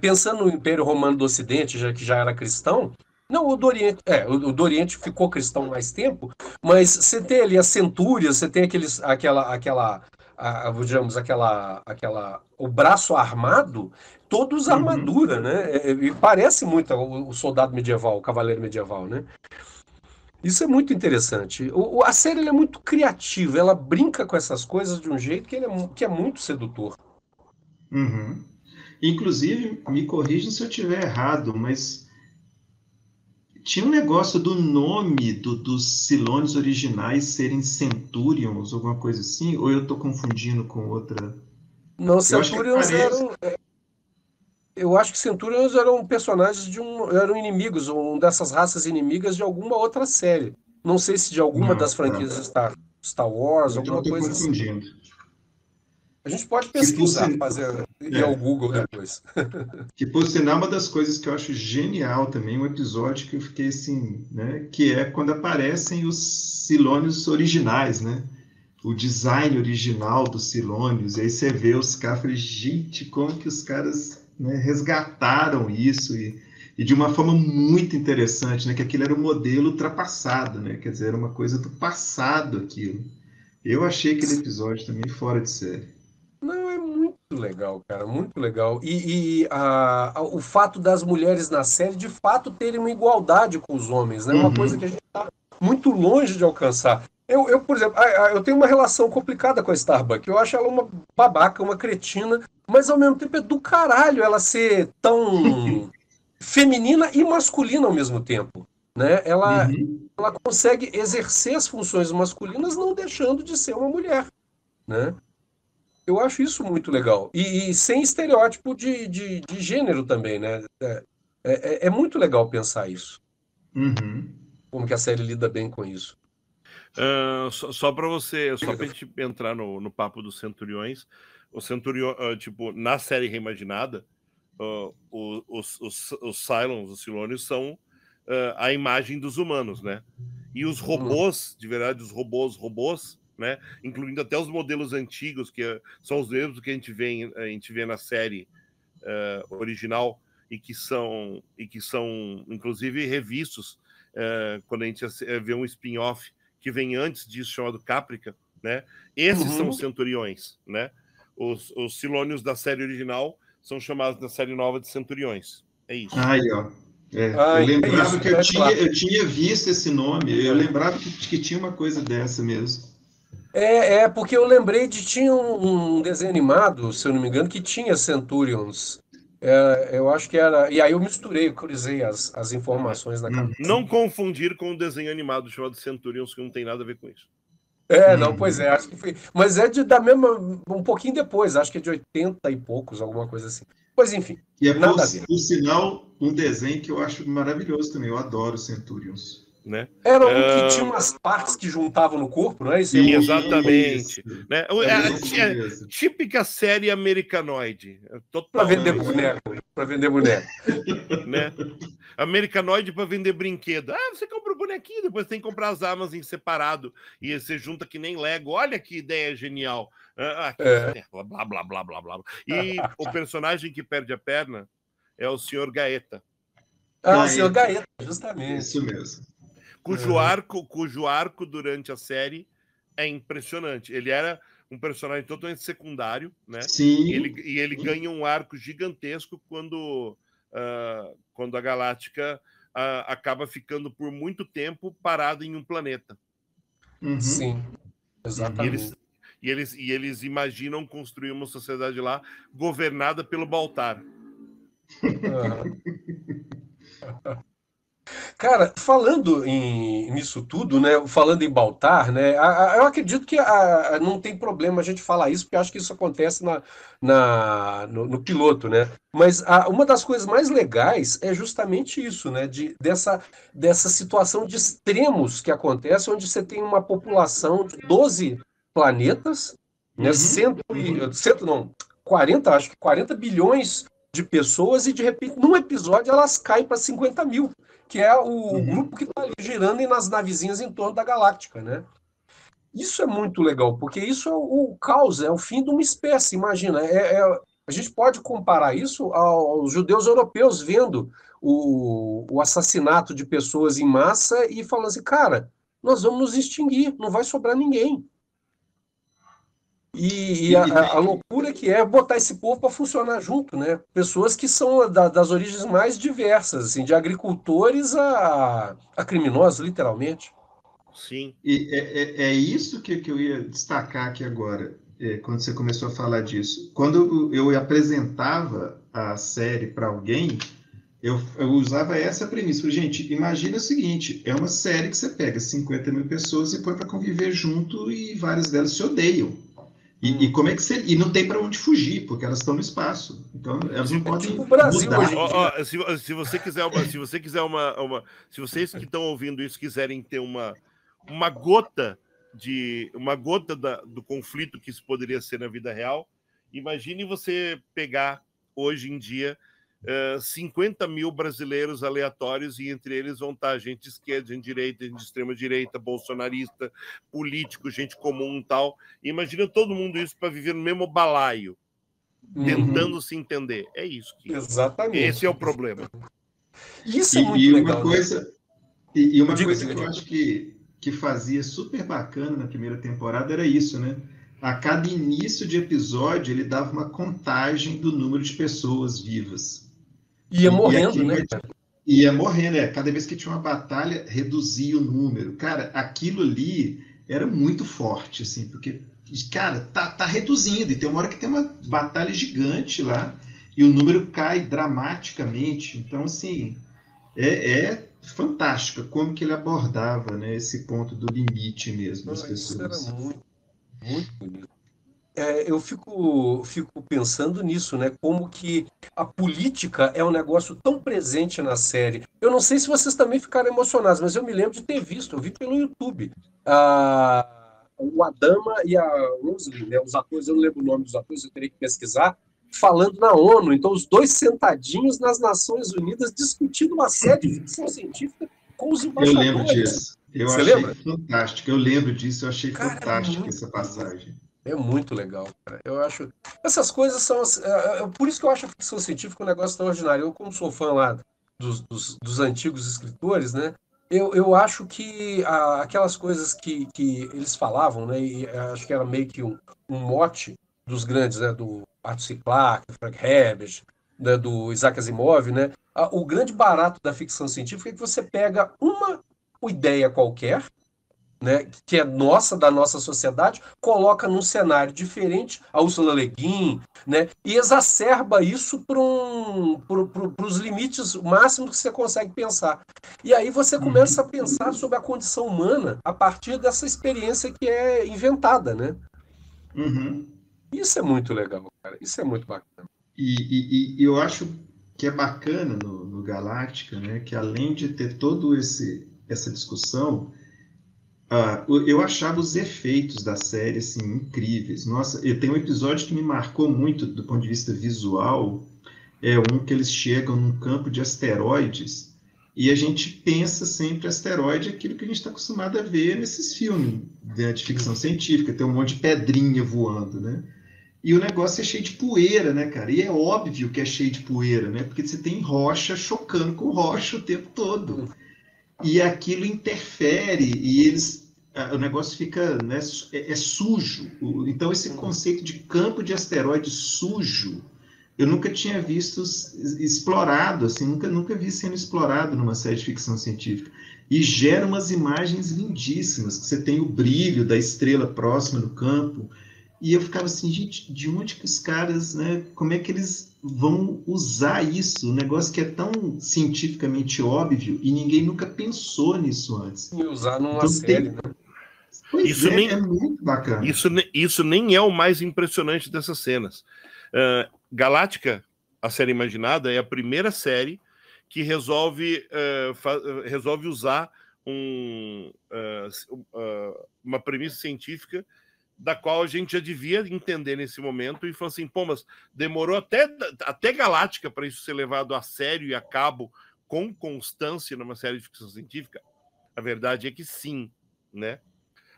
pensando no Império Romano do Ocidente, já que já era cristão. Não, o do Oriente, o do Oriente ficou cristão mais tempo, mas você tem ali as centúrias, você tem digamos, o braço armado, todos Uhum. armadura, né? E parece muito o soldado medieval, o cavaleiro medieval, né? Isso é muito interessante. A série ela é muito criativa, ela brinca com essas coisas de um jeito que é muito sedutor. Uhum. Inclusive, me corrija se eu estiver errado, mas tinha um negócio do nome dos Silônios originais serem Centurions, alguma coisa assim, ou eu estou confundindo com outra? Não, Eu acho que Centurions aparece. eram. Eu acho que Centurions eram personagens eram inimigos, dessas raças inimigas de alguma outra série. Não sei se de alguma Não, das tá. franquias Star Wars, Então eu alguma estou coisa assim. confundindo. A gente pode Que por, pesquisar, sin- ir ao é, Google depois. que por sinal, uma das coisas que eu acho genial também, um episódio que eu fiquei assim, né? Que é quando aparecem os Silônios originais, né? O design original dos Silônios, e aí você vê os caras, falei, gente, como que os caras, né, resgataram isso e de uma forma muito interessante, né? Que aquilo era um modelo ultrapassado, né? Quer dizer, era uma coisa do passado aquilo. Eu achei aquele episódio também fora de série. Não, é muito legal, cara, muito legal. O fato das mulheres na série, de fato, terem uma igualdade com os homens, né? Uma coisa que a Uhum. gente está muito longe de alcançar. Por exemplo, eu tenho uma relação complicada com a Starbucks. Eu acho ela uma babaca, uma cretina, mas ao mesmo tempo é do caralho ela ser tão feminina e masculina ao mesmo tempo, né? Uhum. Ela consegue exercer as funções masculinas não deixando de ser uma mulher, né? Eu acho isso muito legal. E sem estereótipo de gênero também, né? É muito legal pensar isso. Uhum. Como que a série lida bem com isso. Só para a gente entrar no papo dos Centuriões, o Centurião, tipo, na série reimaginada, os Cylons, os Silônios, são a imagem dos humanos, né? E os robôs, de verdade, os robôs, né? Incluindo até os modelos antigos, que são os mesmos que a gente vê na série original e que são inclusive revistos quando a gente vê um spin-off que vem antes disso, chamado Caprica, né? Esses são os Centuriões, né? Os Silônios da série original são chamados na série nova de Centuriões. É isso. Aí, ó. Eu É lembrava isso, que claro. eu tinha visto esse nome, eu lembrava que tinha uma coisa dessa mesmo. Porque eu lembrei tinha um desenho animado, se eu não me engano, que tinha Centurions. Eu acho que era. E aí eu misturei, eu cruzei as informações na cabeça. Não confundir com o desenho animado chamado Centurions, que não tem nada a ver com isso. Não, pois é, acho que foi. Mas é da mesma. Um pouquinho depois, acho que é de 80 e poucos, alguma coisa assim. Pois enfim, E é, nada a ver. por sinal, um desenho que eu acho maravilhoso também. Eu adoro Centurions. Né? Era um que tinha umas partes que juntavam no corpo, não é isso? Exatamente. Isso. Né? A típica série americanoide. Para vender boneco. Para vender boneco. Né? Americanoide para vender brinquedo. Você compra o bonequinho, depois tem que comprar as armas em separado. E você junta que nem Lego. Olha que ideia genial. Blá, blá, blá, blá, blá. E o personagem que perde a perna é o Sr. Gaeta. O Sr. Gaeta, justamente. Isso mesmo. Cujo arco durante a série é impressionante. Ele era um personagem totalmente secundário, né? Sim. E ele ganha um arco gigantesco quando a Galáctica acaba ficando por muito tempo parado em um planeta. Sim, exatamente. E eles imaginam construir uma sociedade lá governada pelo Baltar. Cara, falando nisso tudo, né? Falando em Baltar, né? Eu acredito que não tem problema a gente falar isso, porque eu acho que isso acontece no piloto, né? Mas uma das coisas mais legais é justamente isso, né? Dessa situação de extremos que acontece, onde você tem uma população de 12 planetas, né? 40 bilhões de pessoas, e de repente, num episódio, elas caem para 50 mil. que é o grupo que está ali girando e nas navezinhas em torno da galáctica, né? Isso é muito legal, porque isso é o caos, é o fim de uma espécie, imagina. A gente pode comparar isso aos judeus europeus vendo o assassinato de pessoas em massa e falando assim, cara, nós vamos nos extinguir, não vai sobrar ninguém. E a loucura que é botar esse povo para funcionar junto, né? Pessoas que são das origens mais diversas, assim, de agricultores a criminosos, literalmente. Sim. E é isso que eu ia destacar aqui agora, quando você começou a falar disso. Quando eu apresentava a série para alguém, eu usava essa premissa. Falei, gente, imagina o seguinte, é uma série que você pega 50 mil pessoas e põe para conviver junto e várias delas se odeiam. E como é que você... E não tem para onde fugir, porque elas estão no espaço. Então, elas não podem tipo o Brasil mudar. hoje em dia. Se você quiser se vocês que estão ouvindo isso quiserem ter uma gota do conflito que isso poderia ser na vida real, imagine você pegar hoje em dia 50 mil brasileiros aleatórios e entre eles vão estar gente de esquerda, gente de direita, gente de extrema direita, bolsonarista, político, gente comum e tal. Imagina todo mundo isso para viver no mesmo balaio, tentando se entender. É isso que... Exatamente. Esse é o problema. Isso é muito legal. Uma coisa que eu diga. acho que fazia super bacana na primeira temporada era isso, né? A cada início de episódio, ele dava uma contagem do número de pessoas vivas. Ia morrendo, né? Ia morrendo, Cada vez que tinha uma batalha, reduzia o número. Cara, aquilo ali era muito forte, assim, porque, cara, tá reduzindo. E tem uma hora que tem uma batalha gigante lá e o número cai dramaticamente. Então, assim, é fantástico como que ele abordava, né, esse ponto do limite mesmo das pessoas. Isso era muito, muito bonito. Eu fico pensando nisso, né? Como que a política é um negócio tão presente na série. Eu não sei se vocês também ficaram emocionados, mas eu me lembro de ter visto, eu vi pelo YouTube, o Adama e a Rosalie, né? Os atores, eu não lembro o nome dos atores, eu teria que pesquisar, falando na ONU. Então, os dois sentadinhos nas Nações Unidas discutindo uma série de ficção científica com os embaixadores. Eu lembro disso. Você lembra? Fantástico. Eu lembro disso, eu achei fantástico essa passagem. É muito legal, cara. Eu acho. Essas coisas são. Por isso que eu acho a ficção científica um negócio extraordinário. Eu, como sou fã lá dos antigos escritores, né? Eu acho que aquelas coisas que eles falavam, né? E acho que era meio que um mote dos grandes, né? Do Arthur C. Clarke, Frank Herbert, né, do Isaac Asimov, né? O grande barato da ficção científica é que você pega uma ideia qualquer, né, que é da nossa sociedade, coloca num cenário diferente a Ursula Le Guin, né, e exacerba isso para os limites máximos que você consegue pensar. E aí você começa a pensar sobre a condição humana a partir dessa experiência que é inventada, né? Isso é muito legal, cara. Isso é muito bacana. E eu acho que é bacana no Galáctica, né, que além de ter todo essa discussão, eu achava os efeitos da série assim, incríveis. Nossa, tem um episódio que me marcou muito do ponto de vista visual, é um que eles chegam num campo de asteroides e a gente pensa sempre asteroide aquilo que a gente está acostumado a ver nesses filmes de ficção científica, tem um monte de pedrinha voando, né? E o negócio é cheio de poeira, né, cara? E é óbvio que é cheio de poeira, né? Porque você tem rocha chocando com rocha o tempo todo. E aquilo interfere e o negócio fica, né, sujo. Então esse conceito de campo de asteroide sujo eu nunca tinha visto explorado, assim, nunca vi sendo explorado numa série de ficção científica. E gera umas imagens lindíssimas, que você tem o brilho da estrela próxima no campo. E eu ficava assim, gente, de onde que os caras, né, como é que eles vão usar isso? Um negócio que é tão cientificamente óbvio e ninguém nunca pensou nisso antes. E usar numa série, né? Pois é muito bacana. Isso nem é o mais impressionante dessas cenas. Galáctica, a série imaginada, é a primeira série que resolve usar uma premissa científica da qual a gente já devia entender nesse momento e falou assim, pô, mas demorou até Galáctica para isso ser levado a sério e a cabo com constância numa série de ficção científica? A verdade é que sim, né?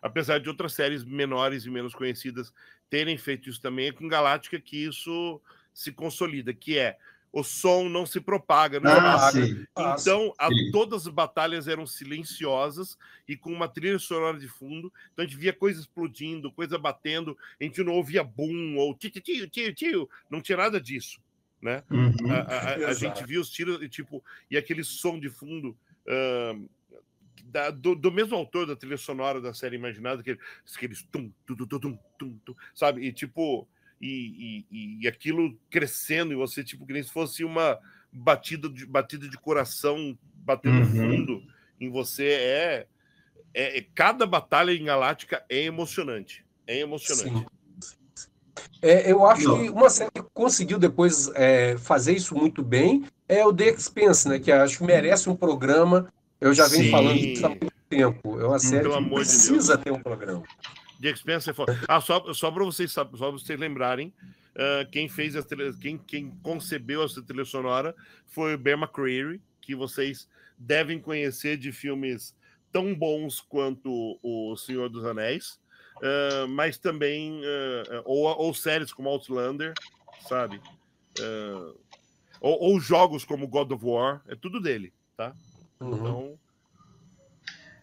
Apesar de outras séries menores e menos conhecidas terem feito isso também, é com Galáctica que isso se consolida, que é o som não se propaga. Não sim. Então, todas as batalhas eram silenciosas e com uma trilha sonora de fundo. Então, a gente via coisa explodindo, coisa batendo. A gente não ouvia boom ou tio. Não tinha nada disso, né? A gente via os tiros e aquele som de fundo do mesmo autor da trilha sonora da série Imaginada, aqueles tum, sabe? E aquilo crescendo, e você, que nem se fosse uma batida de coração batendo fundo em você. Cada batalha em Galáctica é emocionante. É emocionante. Sim. Eu acho que uma série que conseguiu depois fazer isso muito bem é o The Expanse, né? Que acho que merece um programa. Eu já venho falando isso há muito tempo. É uma série que precisa ter um programa. The Expanse é foda. Só para vocês lembrarem, quem concebeu essa trilha sonora foi o Ben McCreary, que vocês devem conhecer de filmes tão bons quanto O Senhor dos Anéis, mas também ou séries como Outlander, sabe? Ou jogos como God of War, é tudo dele, tá? Então...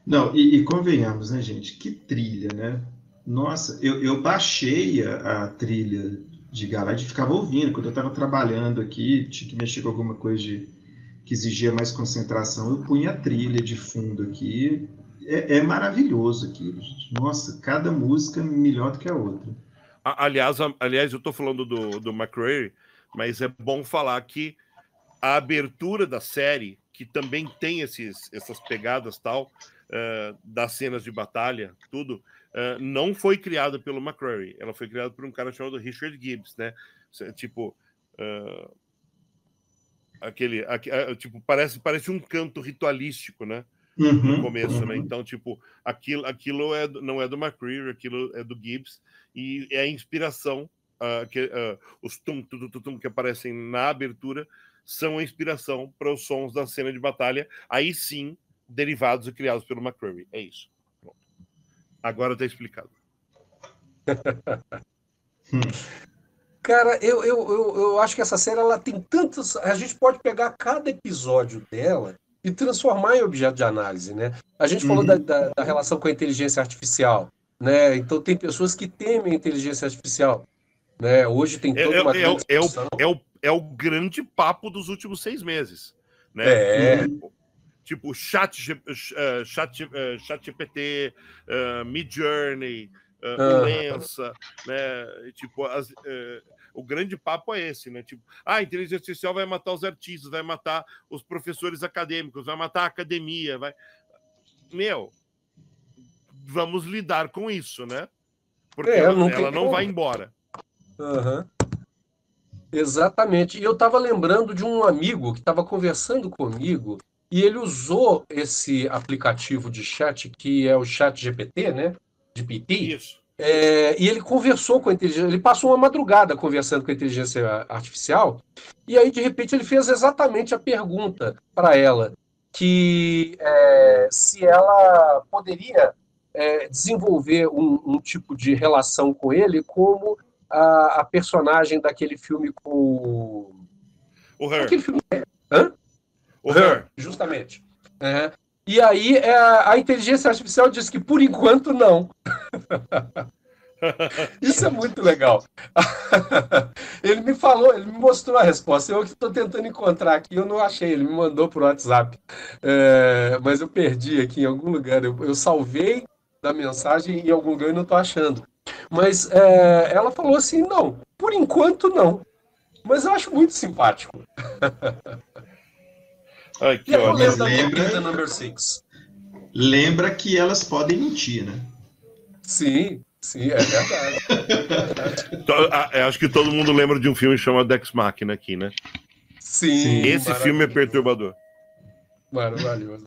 Não, e convenhamos, né, gente? Que trilha, né? Nossa, eu baixei a trilha de Galáctica e ficava ouvindo. Quando eu estava trabalhando aqui, tinha que mexer com alguma coisa que exigia mais concentração, eu punha a trilha de fundo aqui. É maravilhoso aquilo, gente. Nossa, cada música melhor do que a outra. Aliás, eu estou falando do McCreary, mas é bom falar que a abertura da série, que também tem essas pegadas tal, das cenas de batalha, tudo, não foi criada pelo McCreary. Ela foi criada por um cara chamado Richard Gibbs, né? Parece um canto ritualístico, né? No começo, né? Então, aquilo não é do McCreary, aquilo é do Gibbs, e é a inspiração, os tum que aparecem na abertura são a inspiração para os sons da cena de batalha, aí sim, derivados e criados pelo McCreary. É isso. Pronto. Agora está explicado. Cara, eu acho que essa série ela tem tantos. A gente pode pegar cada episódio dela e transformar em objeto de análise, né? A gente falou da relação com a inteligência artificial, né? Então tem pessoas que temem a inteligência artificial, né? Hoje tem toda uma discussão. É o grande papo dos últimos 6 meses, né? ChatGPT, Midjourney, o Lensa, né? O grande papo é esse, né? A inteligência artificial vai matar os artistas, vai matar os professores acadêmicos, vai matar a academia, vamos lidar com isso, né? Porque ela não vai embora. Exatamente. E eu estava lembrando de um amigo que estava conversando comigo e ele usou esse aplicativo de chat, que é o ChatGPT, né? GPT. Isso. E ele conversou com a inteligência, ele passou uma madrugada conversando com a inteligência artificial, e aí, de repente, ele fez exatamente a pergunta para ela, que se ela poderia desenvolver um tipo de relação com ele, como a personagem daquele filme com... O Her. Aquele filme... O Her. Justamente. E aí a inteligência artificial disse que, por enquanto, não. Isso é muito legal. Ele me mostrou a resposta. Eu que estou tentando encontrar aqui, eu não achei. Ele me mandou por WhatsApp. Mas eu perdi aqui em algum lugar. Eu salvei da mensagem em algum lugar e não estou achando. Mas ela falou assim, não, por enquanto não. Mas eu acho muito simpático. Ai, que lembra que elas podem mentir, né? Sim, é verdade. Acho que todo mundo lembra de um filme chamado Ex Machina aqui, né? Sim. Esse filme é perturbador. Maravilhoso.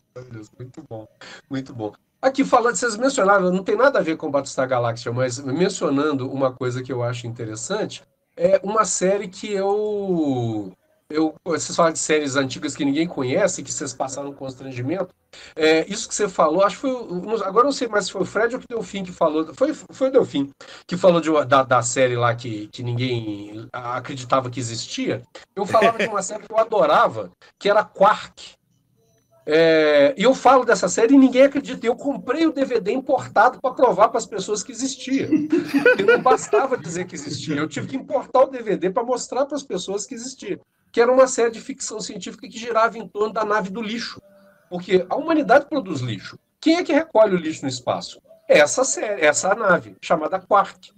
Muito bom. Muito bom. Aqui, falando, vocês mencionaram, não tem nada a ver com Battlestar Galactica, mas mencionando uma coisa que eu acho interessante, é uma série que eu Vocês falam de séries antigas que ninguém conhece, que vocês passaram constrangimento. Isso que você falou, acho que foi. Agora não sei mais se foi o Fred ou o Delfim que falou. Foi o Delfim que falou da série lá que ninguém acreditava que existia. Eu falava de uma série que eu adorava, que era Quark. E eu falo dessa série e ninguém acredita. Eu comprei o DVD importado para provar para as pessoas que existia. E não bastava dizer que existia. Eu tive que importar o DVD para mostrar para as pessoas que existia. Que era uma série de ficção científica que girava em torno da nave do lixo. Porque a humanidade produz lixo. Quem é que recolhe o lixo no espaço? Essa nave, chamada Quark.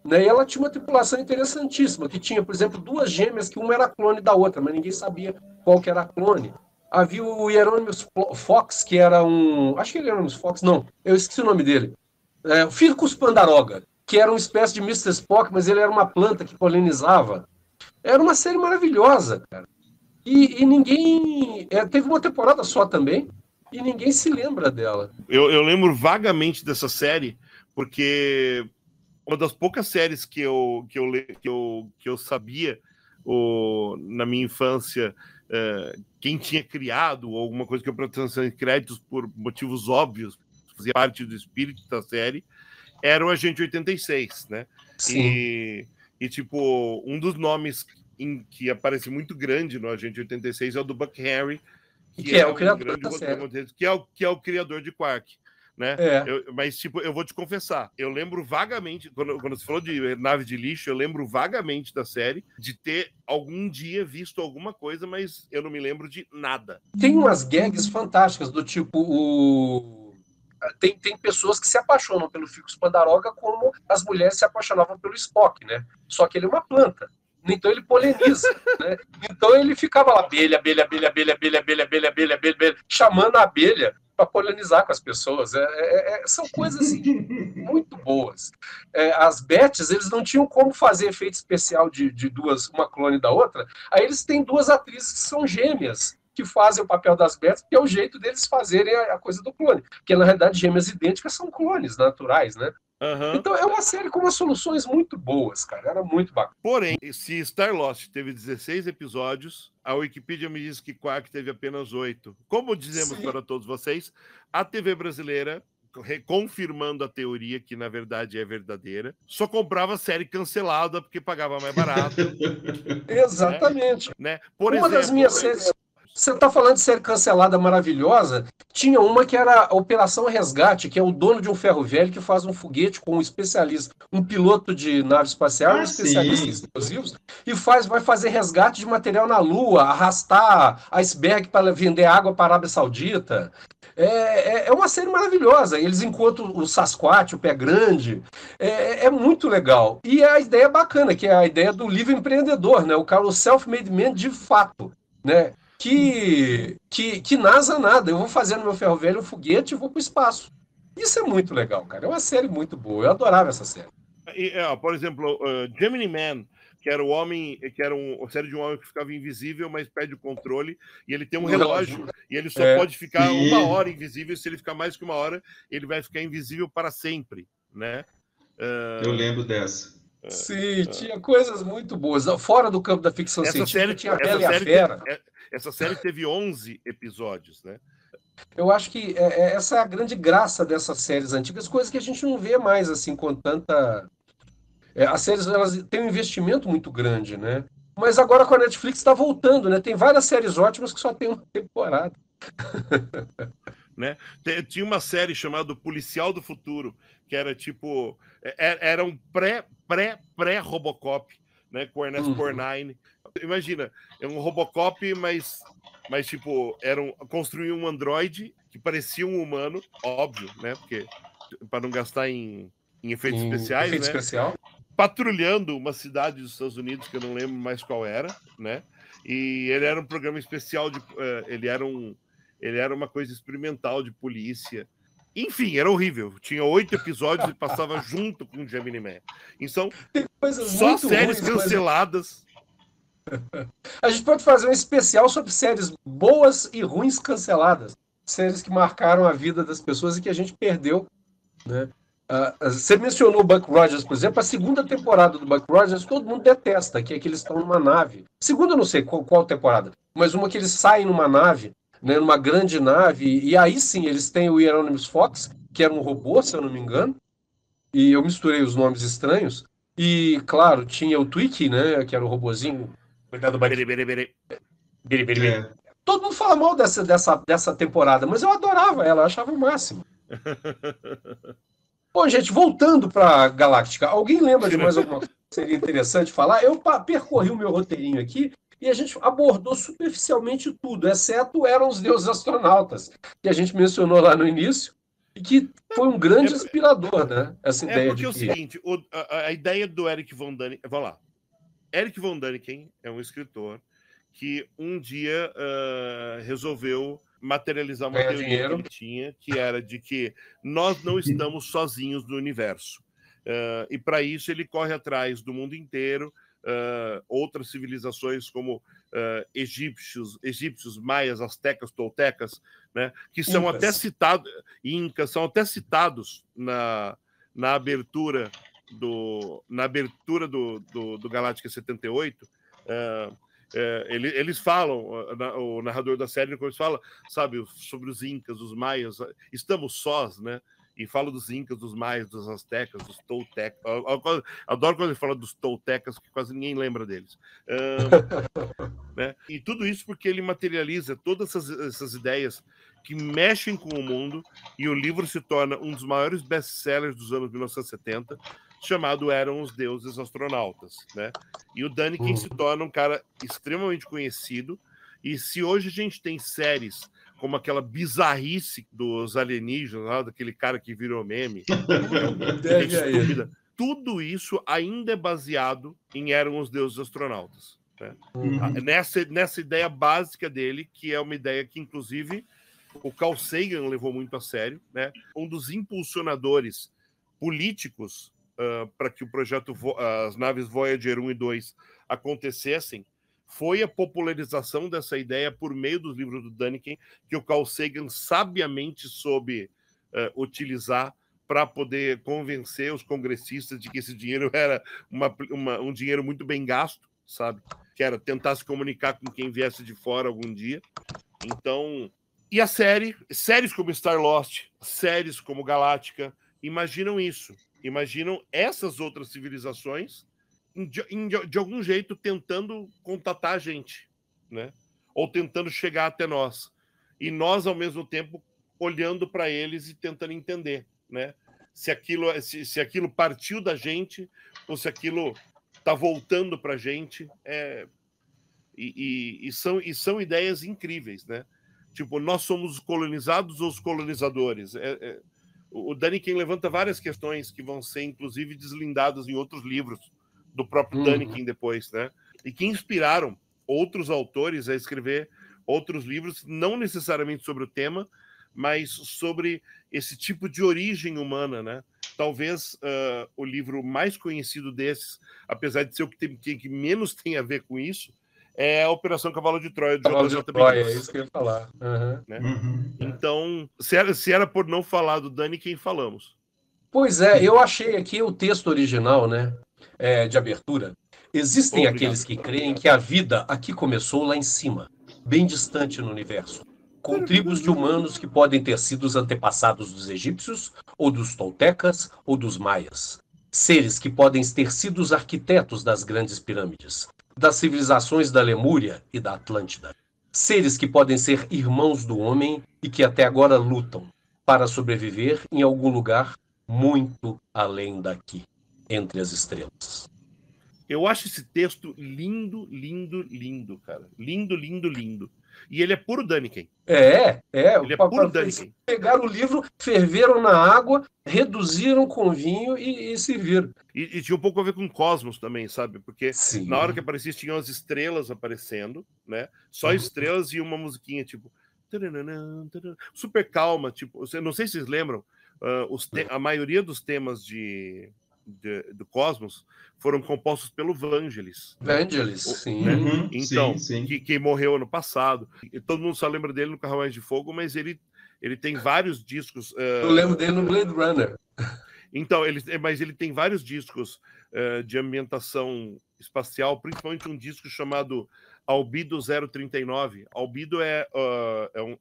Né? E ela tinha uma tripulação interessantíssima, que tinha, por exemplo, duas gêmeas, que uma era clone da outra, mas ninguém sabia qual que era a clone. Havia o Hieronymus Fox, que era acho que ele era Hieronymus Fox, não, eu esqueci o nome dele. O Ficus Pandaroga, que era uma espécie de Mr. Spock, mas ele era uma planta que polinizava. Era uma série maravilhosa, cara. E ninguém... teve uma temporada só também, e ninguém se lembra dela. Eu lembro vagamente dessa série, porque uma das poucas séries que eu sabia na minha infância, quem tinha criado, ou alguma coisa que eu pretendo em créditos por motivos óbvios, fazia parte do espírito da série, era o Agente 86, né? Sim. E tipo, um dos nomes que aparece muito grande no Agente 86 é o do Buck Henry, que é o criador da série. Que é o criador de Quark, né? Mas, tipo, eu vou te confessar, eu lembro vagamente, quando você falou de nave de lixo, eu lembro vagamente da série, de ter algum dia visto alguma coisa, mas eu não me lembro de nada. Tem umas gags fantásticas, do tipo, Tem pessoas que se apaixonam pelo Ficus Pandaroga como as mulheres se apaixonavam pelo Spock, né? Só que ele é uma planta. Então ele poliniza, né? Então ele ficava lá, abelha, chamando a abelha para polinizar com as pessoas. São coisas assim, muito boas. As Beths, eles não tinham como fazer efeito especial de duas, uma clone da outra. Aí eles têm duas atrizes que são gêmeas, que fazem o papel das Beths, que é o jeito deles fazerem a coisa do clone. Porque, na realidade, gêmeas idênticas são clones naturais, né? Uhum. Então é uma série com umas soluções muito boas, cara. Era muito bacana. Porém, se Star Lost teve 16 episódios, a Wikipedia me diz que Quark teve apenas 8. Como dizemos para todos vocês, a TV brasileira, confirmando a teoria que na verdade é verdadeira, só comprava série cancelada porque pagava mais barato. Exatamente. Né? Por uma das minhas séries... Você está falando de série cancelada maravilhosa? Tinha uma que era Operação Resgate, que é o dono de um ferro velho que faz um foguete com um especialista, um piloto de nave espacial, um especialista em explosivos, e vai fazer resgate de material na Lua, arrastar iceberg para vender água para a Arábia Saudita. É uma série maravilhosa. Eles encontram o Sasquatch, o Pé Grande. É muito legal. E a ideia é bacana, que é a ideia do livre empreendedor, né? O cara, o self-made man de fato, né? Que NASA nada. Eu vou fazer no meu ferro velho um foguete e vou para o espaço. Isso é muito legal, cara. É uma série muito boa. Eu adorava essa série. Por exemplo, Gemini Man, que era uma série de um homem que ficava invisível, mas perde o controle, e ele tem um relógio, e ele só pode ficar 1 hora invisível. Se ele ficar mais que 1 hora, ele vai ficar invisível para sempre, né? Eu lembro dessa. Sim, tinha coisas muito boas. Fora do campo da ficção científica, tinha a Bela e a Fera. Essa série teve 11 episódios, né? Eu acho que essa é a grande graça dessas séries antigas, coisas que a gente não vê mais assim com tanta... as séries, elas têm um investimento muito grande, né? Mas agora com a Netflix está voltando, né? Tem várias séries ótimas que só tem uma temporada. Né? Tinha uma série chamada Policial do Futuro, que era tipo... Era um pré-Robocop, né? Com Ernest Borgnine. Imagina, é um Robocop, mas tipo, construíam um androide que parecia um humano, óbvio, né? Porque para não gastar em efeitos especiais, efeito né? Especial. Patrulhando uma cidade dos Estados Unidos que eu não lembro mais qual era, né? E ele era um programa especial ele era uma coisa experimental de polícia. Enfim, era horrível. Tinha 8 episódios e passava junto com o Gemini Man. Então, só séries canceladas. A gente pode fazer um especial sobre séries boas e ruins canceladas. Séries que marcaram a vida das pessoas e que a gente perdeu, né? Você mencionou o Buck Rogers, por exemplo. A segunda temporada do Buck Rogers todo mundo detesta, que é que eles estão numa nave. Segunda eu não sei qual temporada, mas uma que eles saem numa nave, né, numa grande nave, e aí sim eles têm o Hieronymus Fox, que era um robô, se eu não me engano, e eu misturei os nomes estranhos, e claro, tinha o Twiki, né, que era o robozinho. Cuidado, Buck. É. Todo mundo fala mal dessa temporada, mas eu adorava ela, eu achava o máximo. Bom, gente, voltando para Galáctica, alguém lembra de mais alguma coisa que seria interessante falar? Eu percorri o meu roteirinho aqui e a gente abordou superficialmente tudo, exceto eram os deuses astronautas, que a gente mencionou lá no início, e que foi um grande inspirador, né? Essa ideia porque é o seguinte, a ideia do Eric von Däniken... Vamos lá. Eric von Däniken é um escritor que um dia resolveu materializar uma teoria que ele tinha, que era de que nós não estamos sozinhos no universo. E para isso ele corre atrás do mundo inteiro, outras civilizações como egípcios, maias, astecas, toltecas, né, que são até citados, incas, são até citados na abertura do Galáctica 78. Eles falam, o narrador da série fala, sabe, sobre os incas, os maias, estamos sós, né? E fala dos incas, dos maias, dos astecas, dos toltecas. Adoro quando ele fala dos toltecas, que quase ninguém lembra deles. Né? E tudo isso porque ele materializa todas essas ideias que mexem com o mundo, e o livro se torna um dos maiores best-sellers dos anos 1970, chamado Eram os Deuses Astronautas, né? E o Däniken se torna um cara extremamente conhecido, e se hoje a gente tem séries como aquela bizarrice dos alienígenas, lá, daquele cara que virou meme, estúpida, tudo isso ainda é baseado em Eram os Deuses Astronautas, né? Nessa ideia básica dele, que é uma ideia que, inclusive, o Carl Sagan levou muito a sério, né? Um dos impulsionadores políticos para que o projeto, as naves Voyager 1 e 2 acontecessem, foi a popularização dessa ideia por meio dos livros do Däniken, que o Carl Sagan sabiamente soube utilizar para poder convencer os congressistas de que esse dinheiro era um dinheiro muito bem gasto, sabe? Que era tentar se comunicar com quem viesse de fora algum dia. Então, e a séries como Star Lost, séries como Galáctica, imaginam isso. Imaginam essas outras civilizações de algum jeito tentando contatar a gente, né? Ou tentando chegar até nós. E nós, ao mesmo tempo, olhando para eles e tentando entender, né? Se aquilo partiu da gente ou se aquilo está voltando para a gente. E são ideias incríveis, né? Tipo, nós somos os colonizados ou os colonizadores? O Däniken levanta várias questões que vão ser, inclusive, deslindadas em outros livros do próprio Däniken depois, né? E que inspiraram outros autores a escrever outros livros, não necessariamente sobre o tema, mas sobre esse tipo de origem humana, né? Talvez o livro mais conhecido desses, apesar de ser o que menos tem a ver com isso, é a Operação Cavalo de Troia. É isso que eu ia falar. Né? Então, se era por não falar do Däniken, falamos. Pois é, eu achei aqui o texto original, né, de abertura. Existem aqueles que creem que a vida aqui começou lá em cima, bem distante no universo, com tribos de humanos que podem ter sido os antepassados dos egípcios, ou dos toltecas, ou dos maias. Seres que podem ter sido os arquitetos das grandes pirâmides, das civilizações da Lemúria e da Atlântida. Seres que podem ser irmãos do homem e que até agora lutam para sobreviver em algum lugar muito além daqui, entre as estrelas. Eu acho esse texto lindo, lindo, lindo, cara. Lindo, lindo, lindo. E ele é puro Däniken. Ele é puro Däniken. Pegaram o livro, ferveram na água, reduziram com vinho e serviram. E tinha um pouco a ver com Cosmos também, sabe? Porque Sim. Na hora que aparecia, tinham as estrelas aparecendo, né? Só estrelas e uma musiquinha, tipo... super calma, tipo... Não sei se vocês lembram, a maioria dos temas do Cosmos foram compostos pelo Vangelis. Vangelis, sim. Né? Então, sim. Que morreu ano passado. E todo mundo só lembra dele no Carruagem de Fogo, mas ele tem vários discos. Eu lembro dele no Blade Runner. Então, mas ele tem vários discos de ambientação espacial, principalmente um disco chamado Albedo 039. Albedo é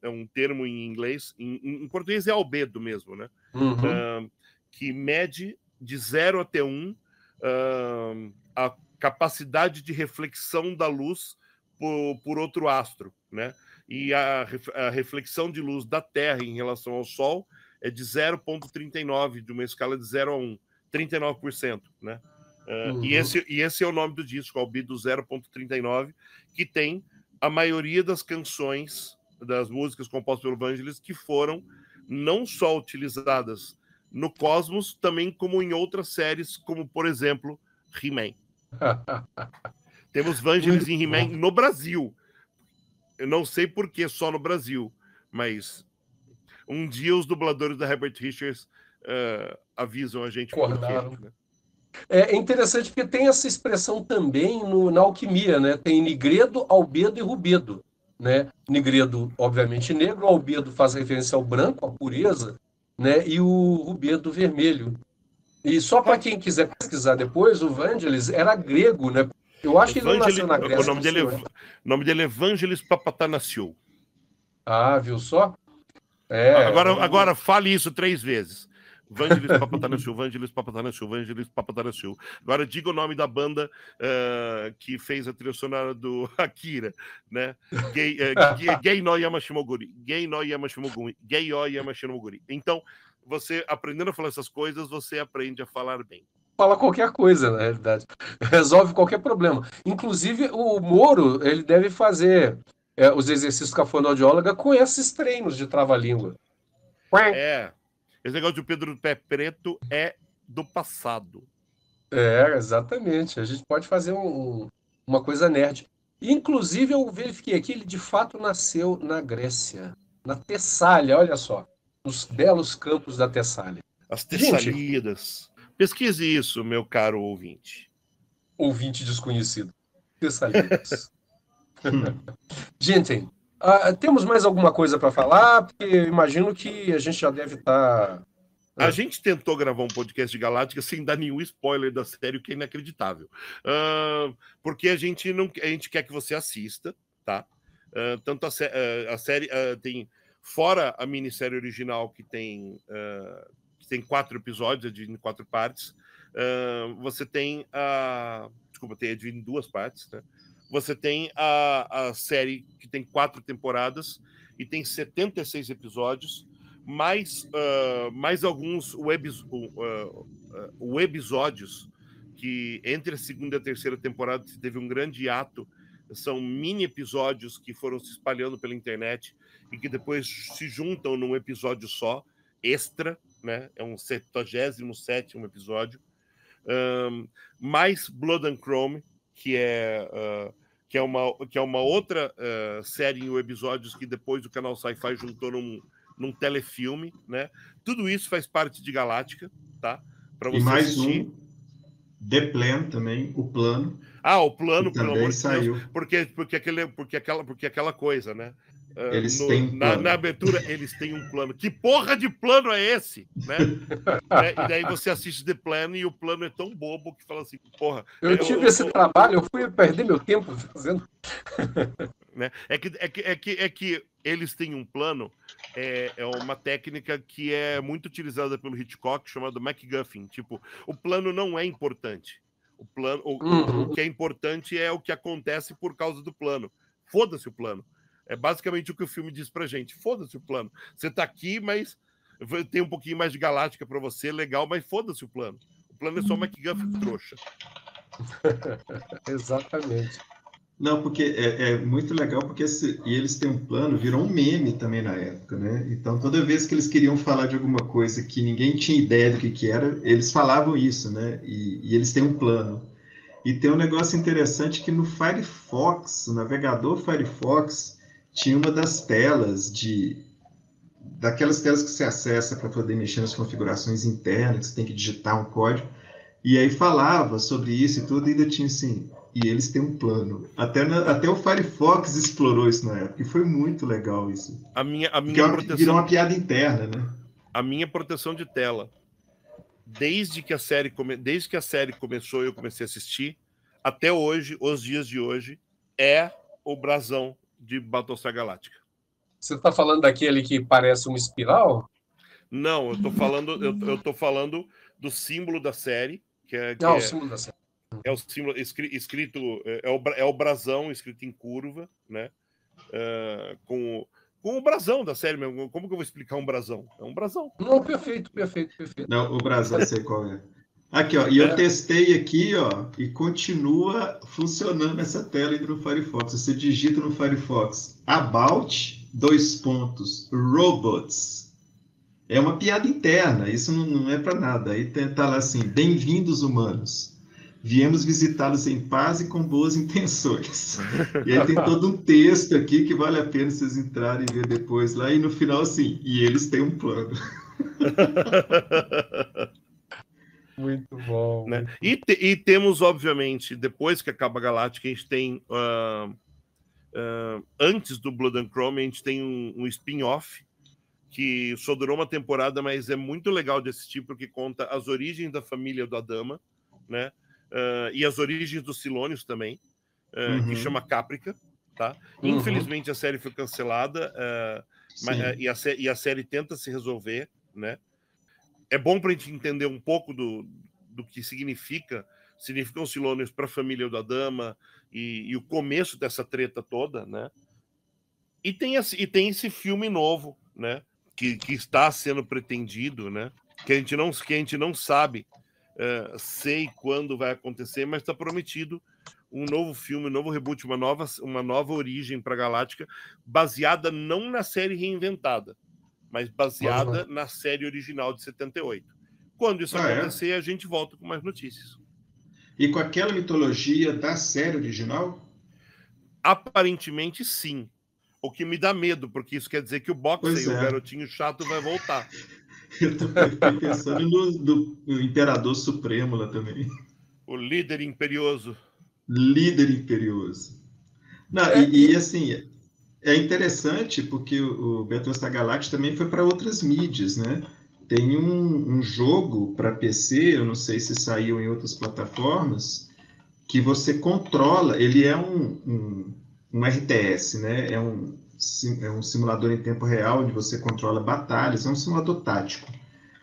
um termo em inglês, em português é albedo mesmo, né? Que mede de 0 até 1 a capacidade de reflexão da luz por outro astro, né? E a reflexão de luz da Terra em relação ao Sol é de 0,39, de uma escala de 0 a 1, 39%, né? E esse é o nome do disco, Albedo 0,39, que tem a maioria das canções, das músicas compostas pelo Vangelis, que foram não só utilizadas no Cosmos, também como em outras séries, como, por exemplo, He-Man. Temos Vangelis em He-Man no Brasil. Eu não sei por que só no Brasil, mas um dia os dubladores da Herbert Richards avisam a gente por quê, né? É interessante porque tem essa expressão também na alquimia, né? Tem nigredo, albedo e rubedo, né? Nigredo, obviamente, negro, albedo faz referência ao branco, à pureza, né? E o rubedo vermelho. E só para quem quiser pesquisar depois, o Vangelis era grego, né? Eu acho que ele não nasceu na Grécia. O nome dele é Vangelis Papathanassiou. Ah, viu só? Agora fale isso 3 vezes. Vangelis Papathanassiou, Vangelis Papathanassiou, Vangelis Papathanassiou. Agora diga o nome da banda que fez a trilha sonora do Akira, né? Gei no Yamashimoguri. Gei no Yamashimoguri. Gei o Yamashimoguri. Então, você aprendendo a falar essas coisas, você aprende a falar bem. Fala qualquer coisa, na realidade. Resolve qualquer problema. Inclusive, o Moro, ele deve fazer os exercícios com a fonoaudióloga com esses treinos de trava-língua. Esse negócio de Pedro do Pé Preto é do passado. Exatamente. A gente pode fazer uma coisa nerd. Inclusive, eu verifiquei aqui, ele de fato nasceu na Grécia, na Tessália, olha só, nos belos campos da Tessália. As Tessalidas. Pesquise isso, meu caro ouvinte. Ouvinte desconhecido. Tessalidas. Gente, temos mais alguma coisa para falar? Porque eu imagino que a gente já deve estar... A gente tentou gravar um podcast de Galáctica sem dar nenhum spoiler da série, o que é inacreditável. Porque a gente quer que você assista, tá? Tanto a série tem... Fora a minissérie original, que tem 4 episódios, é dividido em 4 partes, você tem Desculpa, é dividido em 2 partes, né? Você tem a série que tem 4 temporadas e tem 76 episódios, mais alguns webisódios, que entre a segunda e a terceira temporada teve um grande hiato. São mini episódios que foram se espalhando pela internet e que depois se juntam num episódio só, extra, né? É um 77º episódio. Mais Blood and Chrome, que é uma outra série em episódios que depois o canal Sci-Fi juntou num telefilme, né? Tudo isso faz parte de Galáctica, tá? Para você mais assistir. The Plan também, o plano. O plano, pelo amor de Deus, porque aquela coisa, né? Eles têm um plano. Na abertura, eles têm um plano. Que porra de plano é esse? Né? E daí você assiste The Plan e o plano é tão bobo que fala assim, porra... Eu tive esse trabalho, eu fui perder meu tempo fazendo... Né? É que eles têm um plano, é uma técnica que é muito utilizada pelo Hitchcock, chamado MacGuffin. Tipo, o plano não é importante. O que é importante é o que acontece por causa do plano. Foda-se o plano. É basicamente o que o filme diz pra gente. Foda-se o plano. Você tá aqui, mas tem um pouquinho mais de Galáctica pra você, legal, mas foda-se o plano. O plano é só MacGuffin trouxa. Exatamente. Não, porque é muito legal, porque e eles têm um plano, virou um meme também na época, né? Então, toda vez que eles queriam falar de alguma coisa que ninguém tinha ideia do que era, eles falavam isso, né? E eles têm um plano. E tem um negócio interessante que no Firefox, o navegador Firefox, tinha uma das telas daquelas telas que você acessa para poder mexer nas configurações internas, que você tem que digitar um código, e aí falava sobre isso e tudo, e ainda tinha assim, e eles têm um plano. Até o Firefox explorou isso na época, e foi muito legal isso. A minha proteção... Virou uma piada interna, né? A minha proteção de tela desde que a série começou e eu comecei a assistir, até hoje, os dias de hoje, é o brasão de Battlestar Galactica. Você está falando daquele que parece uma espiral? Não, eu tô falando do símbolo da série, O símbolo da série. É o símbolo escrito, é o brasão escrito em curva, né? Com o brasão da série mesmo. Como que eu vou explicar um brasão? É um brasão. Não, perfeito. Não, o brasão, sei qual é. Aqui, ó, e eu testei aqui, ó, e continua funcionando essa tela aí no Firefox. Você digita no Firefox About, Robots. É uma piada interna, isso não é para nada. Aí tá lá assim, bem-vindos humanos. Viemos visitá-los em paz e com boas intenções. E aí tem todo um texto aqui que vale a pena vocês entrarem e ver depois lá. E no final, assim, e eles têm um plano. Muito bom. Né? E temos, obviamente, depois que acaba a Galáctica, a gente tem... antes do Blood and Chrome, a gente tem um spin-off que só durou uma temporada, mas é muito legal de assistir porque conta as origens da família do Adama, né? E as origens dos Silônios também, que chama Caprica, tá? Infelizmente a série foi cancelada, e a série tenta se resolver, né? É bom para a gente entender um pouco do que significam os Silônios para a família do Adama e o começo dessa treta toda, né? E tem esse filme novo, né? Que está sendo pretendido, né? Que a gente não sabe sei quando vai acontecer, mas está prometido um novo filme, um novo reboot, uma nova origem para a Galáctica, baseada não na série reinventada, mas baseada na série original de 78. Quando isso acontecer, a gente volta com mais notícias. E com aquela mitologia da série original? Aparentemente, sim. O que me dá medo, porque isso quer dizer que o Boxey, o garotinho chato, vai voltar. Eu fiquei pensando no Imperador Supremo lá também. O líder imperioso. Líder imperioso. Não, assim, é interessante porque o Battlestar Galactica também foi para outras mídias, né? Tem um jogo para PC, eu não sei se saiu em outras plataformas, que você controla, ele é um RTS, né? É um simulador em tempo real, onde você controla batalhas, é um simulador tático.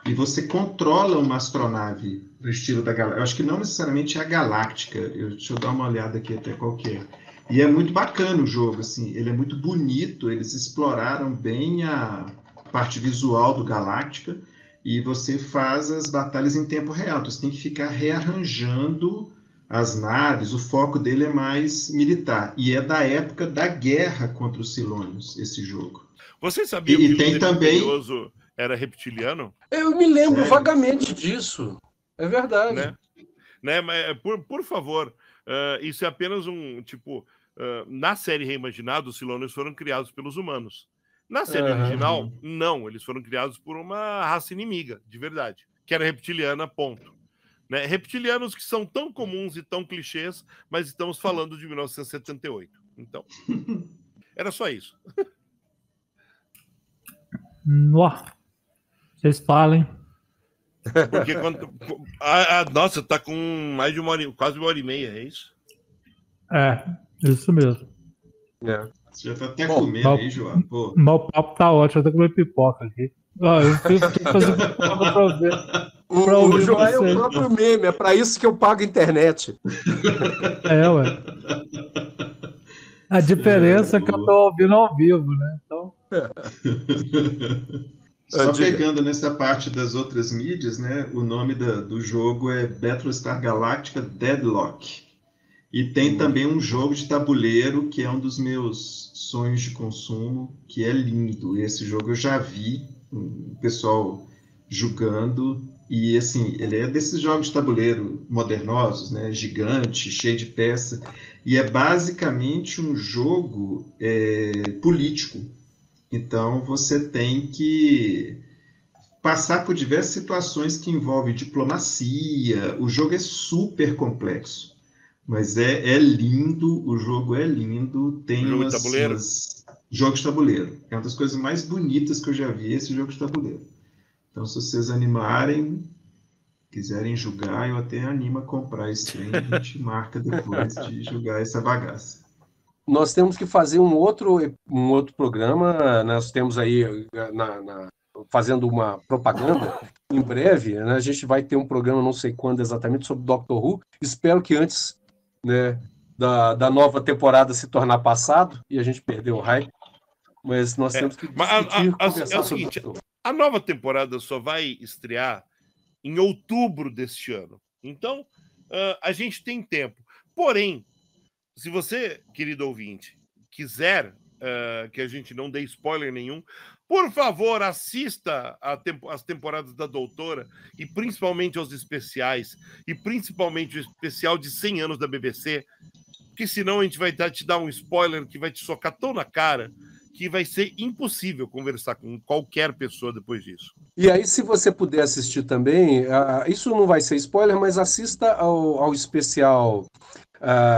E você controla uma astronave do estilo da Galáctica. Eu acho que não necessariamente é a Galáctica, deixa eu dar uma olhada aqui até qual que é. E é muito bacana o jogo, assim, ele é muito bonito, eles exploraram bem a parte visual do Galáctica, e você faz as batalhas em tempo real, então você tem que ficar rearranjando as naves, o foco dele é mais militar, e é da época da guerra contra os Silônios, esse jogo. Você sabia que o líder imperioso era reptiliano? Eu me lembro vagamente disso, é verdade. Né? Mas, por favor, isso é apenas na série reimaginada, os Silônios foram criados pelos humanos. Na série original, não, eles foram criados por uma raça inimiga, de verdade, que era reptiliana, ponto. Né? Reptilianos que são tão comuns e tão clichês, mas estamos falando de 1978. Então, era só isso. Vocês falem. Porque nossa, tá com mais de quase 1h30, é isso? É, isso mesmo. Você já tá até comendo aí, João. Mas o papo tá ótimo, eu tô comendo pipoca aqui. Eu fiz fazer pipoca pra ver. O João é o próprio meme, é pra isso que eu pago a internet. Ué. A diferença é que eu tô ouvindo ao vivo, né? Então... Só pegando nessa parte das outras mídias, né? O nome do jogo é Battlestar Galactica Deadlock. E tem também um jogo de tabuleiro que é um dos meus sonhos de consumo, que é lindo. Esse jogo eu já vi o pessoal jogando, e assim, ele é desses jogos de tabuleiro modernosos, né? Gigante, cheio de peça, e é basicamente um jogo político. Então você tem que passar por diversas situações que envolvem diplomacia. O jogo é super complexo. Mas é lindo, o jogo é lindo, tem jogo de tabuleiro? Jogo de tabuleiro. É uma das coisas mais bonitas que eu já vi, esse jogo de tabuleiro. Então, se vocês animarem, quiserem julgar, eu até animo a comprar esse trem e a gente marca depois de julgar essa bagaça. Nós temos que fazer um outro programa. Nós temos aí, fazendo uma propaganda, em breve, né, a gente vai ter um programa, não sei quando exatamente, sobre Doctor Who. Espero que antes, né, da nova temporada se tornar passado e a gente perder o hype. Mas nós temos que discutir, conversar é o seguinte, a nova temporada só vai estrear em outubro deste ano. Então, a gente tem tempo. Porém, se você, querido ouvinte, quiser que a gente não dê spoiler nenhum, por favor, assista as temporadas da Doutora, e principalmente aos especiais, e principalmente o especial de 100 anos da BBC, porque senão a gente vai te dar um spoiler que vai te socar tão na cara que vai ser impossível conversar com qualquer pessoa depois disso. E aí, se você puder assistir também, isso não vai ser spoiler, mas assista ao especial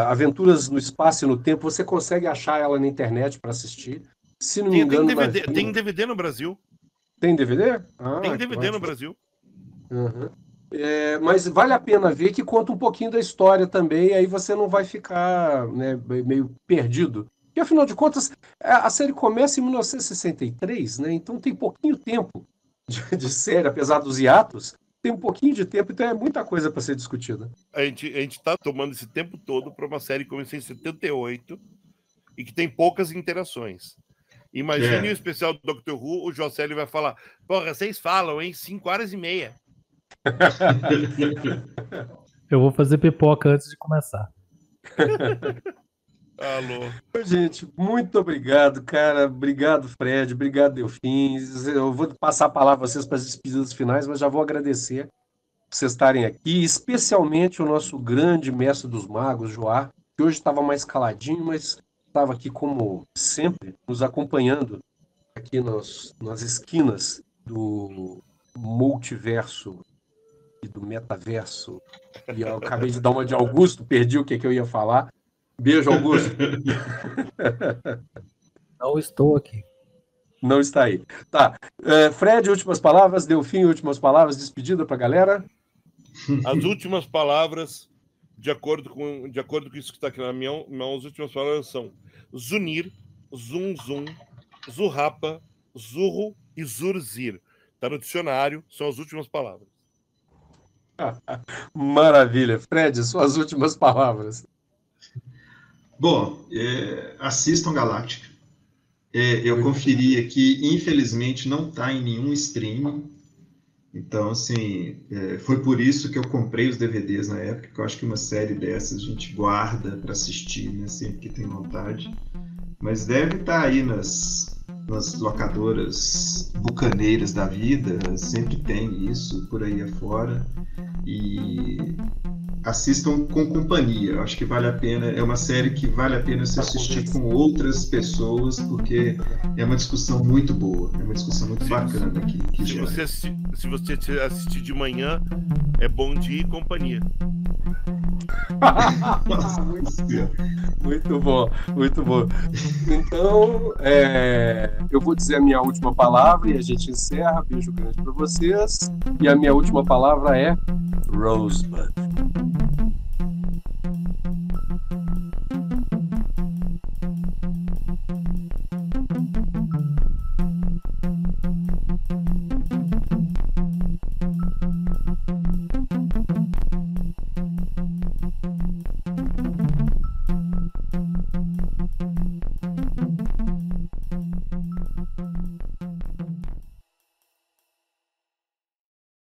Aventuras no Espaço e no Tempo. Você consegue achar ela na internet para assistir. Se não me engano, tem DVD no Brasil. Tem DVD? Tem DVD no Brasil. Uhum. Mas vale a pena ver, que conta um pouquinho da história também, aí você não vai ficar, né, meio perdido. Porque, afinal de contas, a série começa em 1963, né? Então tem pouquinho tempo de série, apesar dos hiatos, tem um pouquinho de tempo, então é muita coisa para ser discutida. A gente está tomando esse tempo todo para uma série que começou em 78 e que tem poucas interações. Imagine o especial do Doctor Who, o Jocelyn vai falar: porra, vocês falam, hein? 5h30. Eu vou fazer pipoca antes de começar. Alô. Gente, muito obrigado, cara. Obrigado, Fred. Obrigado, Delfim. Eu vou passar a palavra a vocês para as despedidas finais, mas já vou agradecer por vocês estarem aqui, especialmente o nosso grande mestre dos magos, Joá, que hoje estava mais caladinho, mas estava aqui, como sempre, nos acompanhando aqui nas esquinas do multiverso e do metaverso. E eu acabei de dar uma de Augusto, perdi o que eu ia falar. Beijo, Augusto. Não estou aqui. Não está aí. Tá. Fred, últimas palavras. Delfim, últimas palavras. Despedida para a galera. As últimas palavras, de acordo com isso que está aqui na minha mão, as últimas palavras são Zunir, Zum Zum, Zurrapa, Zurro e Zurzir. Está no dicionário, são as últimas palavras. Maravilha. Fred, suas últimas palavras. Bom, assistam Galáctica. Eu conferi aqui, infelizmente não está em nenhum streaming. Então, assim, foi por isso que eu comprei os DVDs na época, que eu acho que uma série dessas a gente guarda para assistir, né, sempre que tem vontade. Mas deve estar aí nas locadoras bucaneiras da vida, sempre tem isso por aí afora. E assistam com companhia, eu acho que vale a pena, é uma série que vale a pena se assistir com outras pessoas, porque é uma discussão muito boa, é uma discussão muito bacana aqui. Se você assistir de manhã, é bom dia e companhia. Muito bom, muito bom. Então, eu vou dizer a minha última palavra e a gente encerra. Beijo grande para vocês. E a minha última palavra é Rosebud.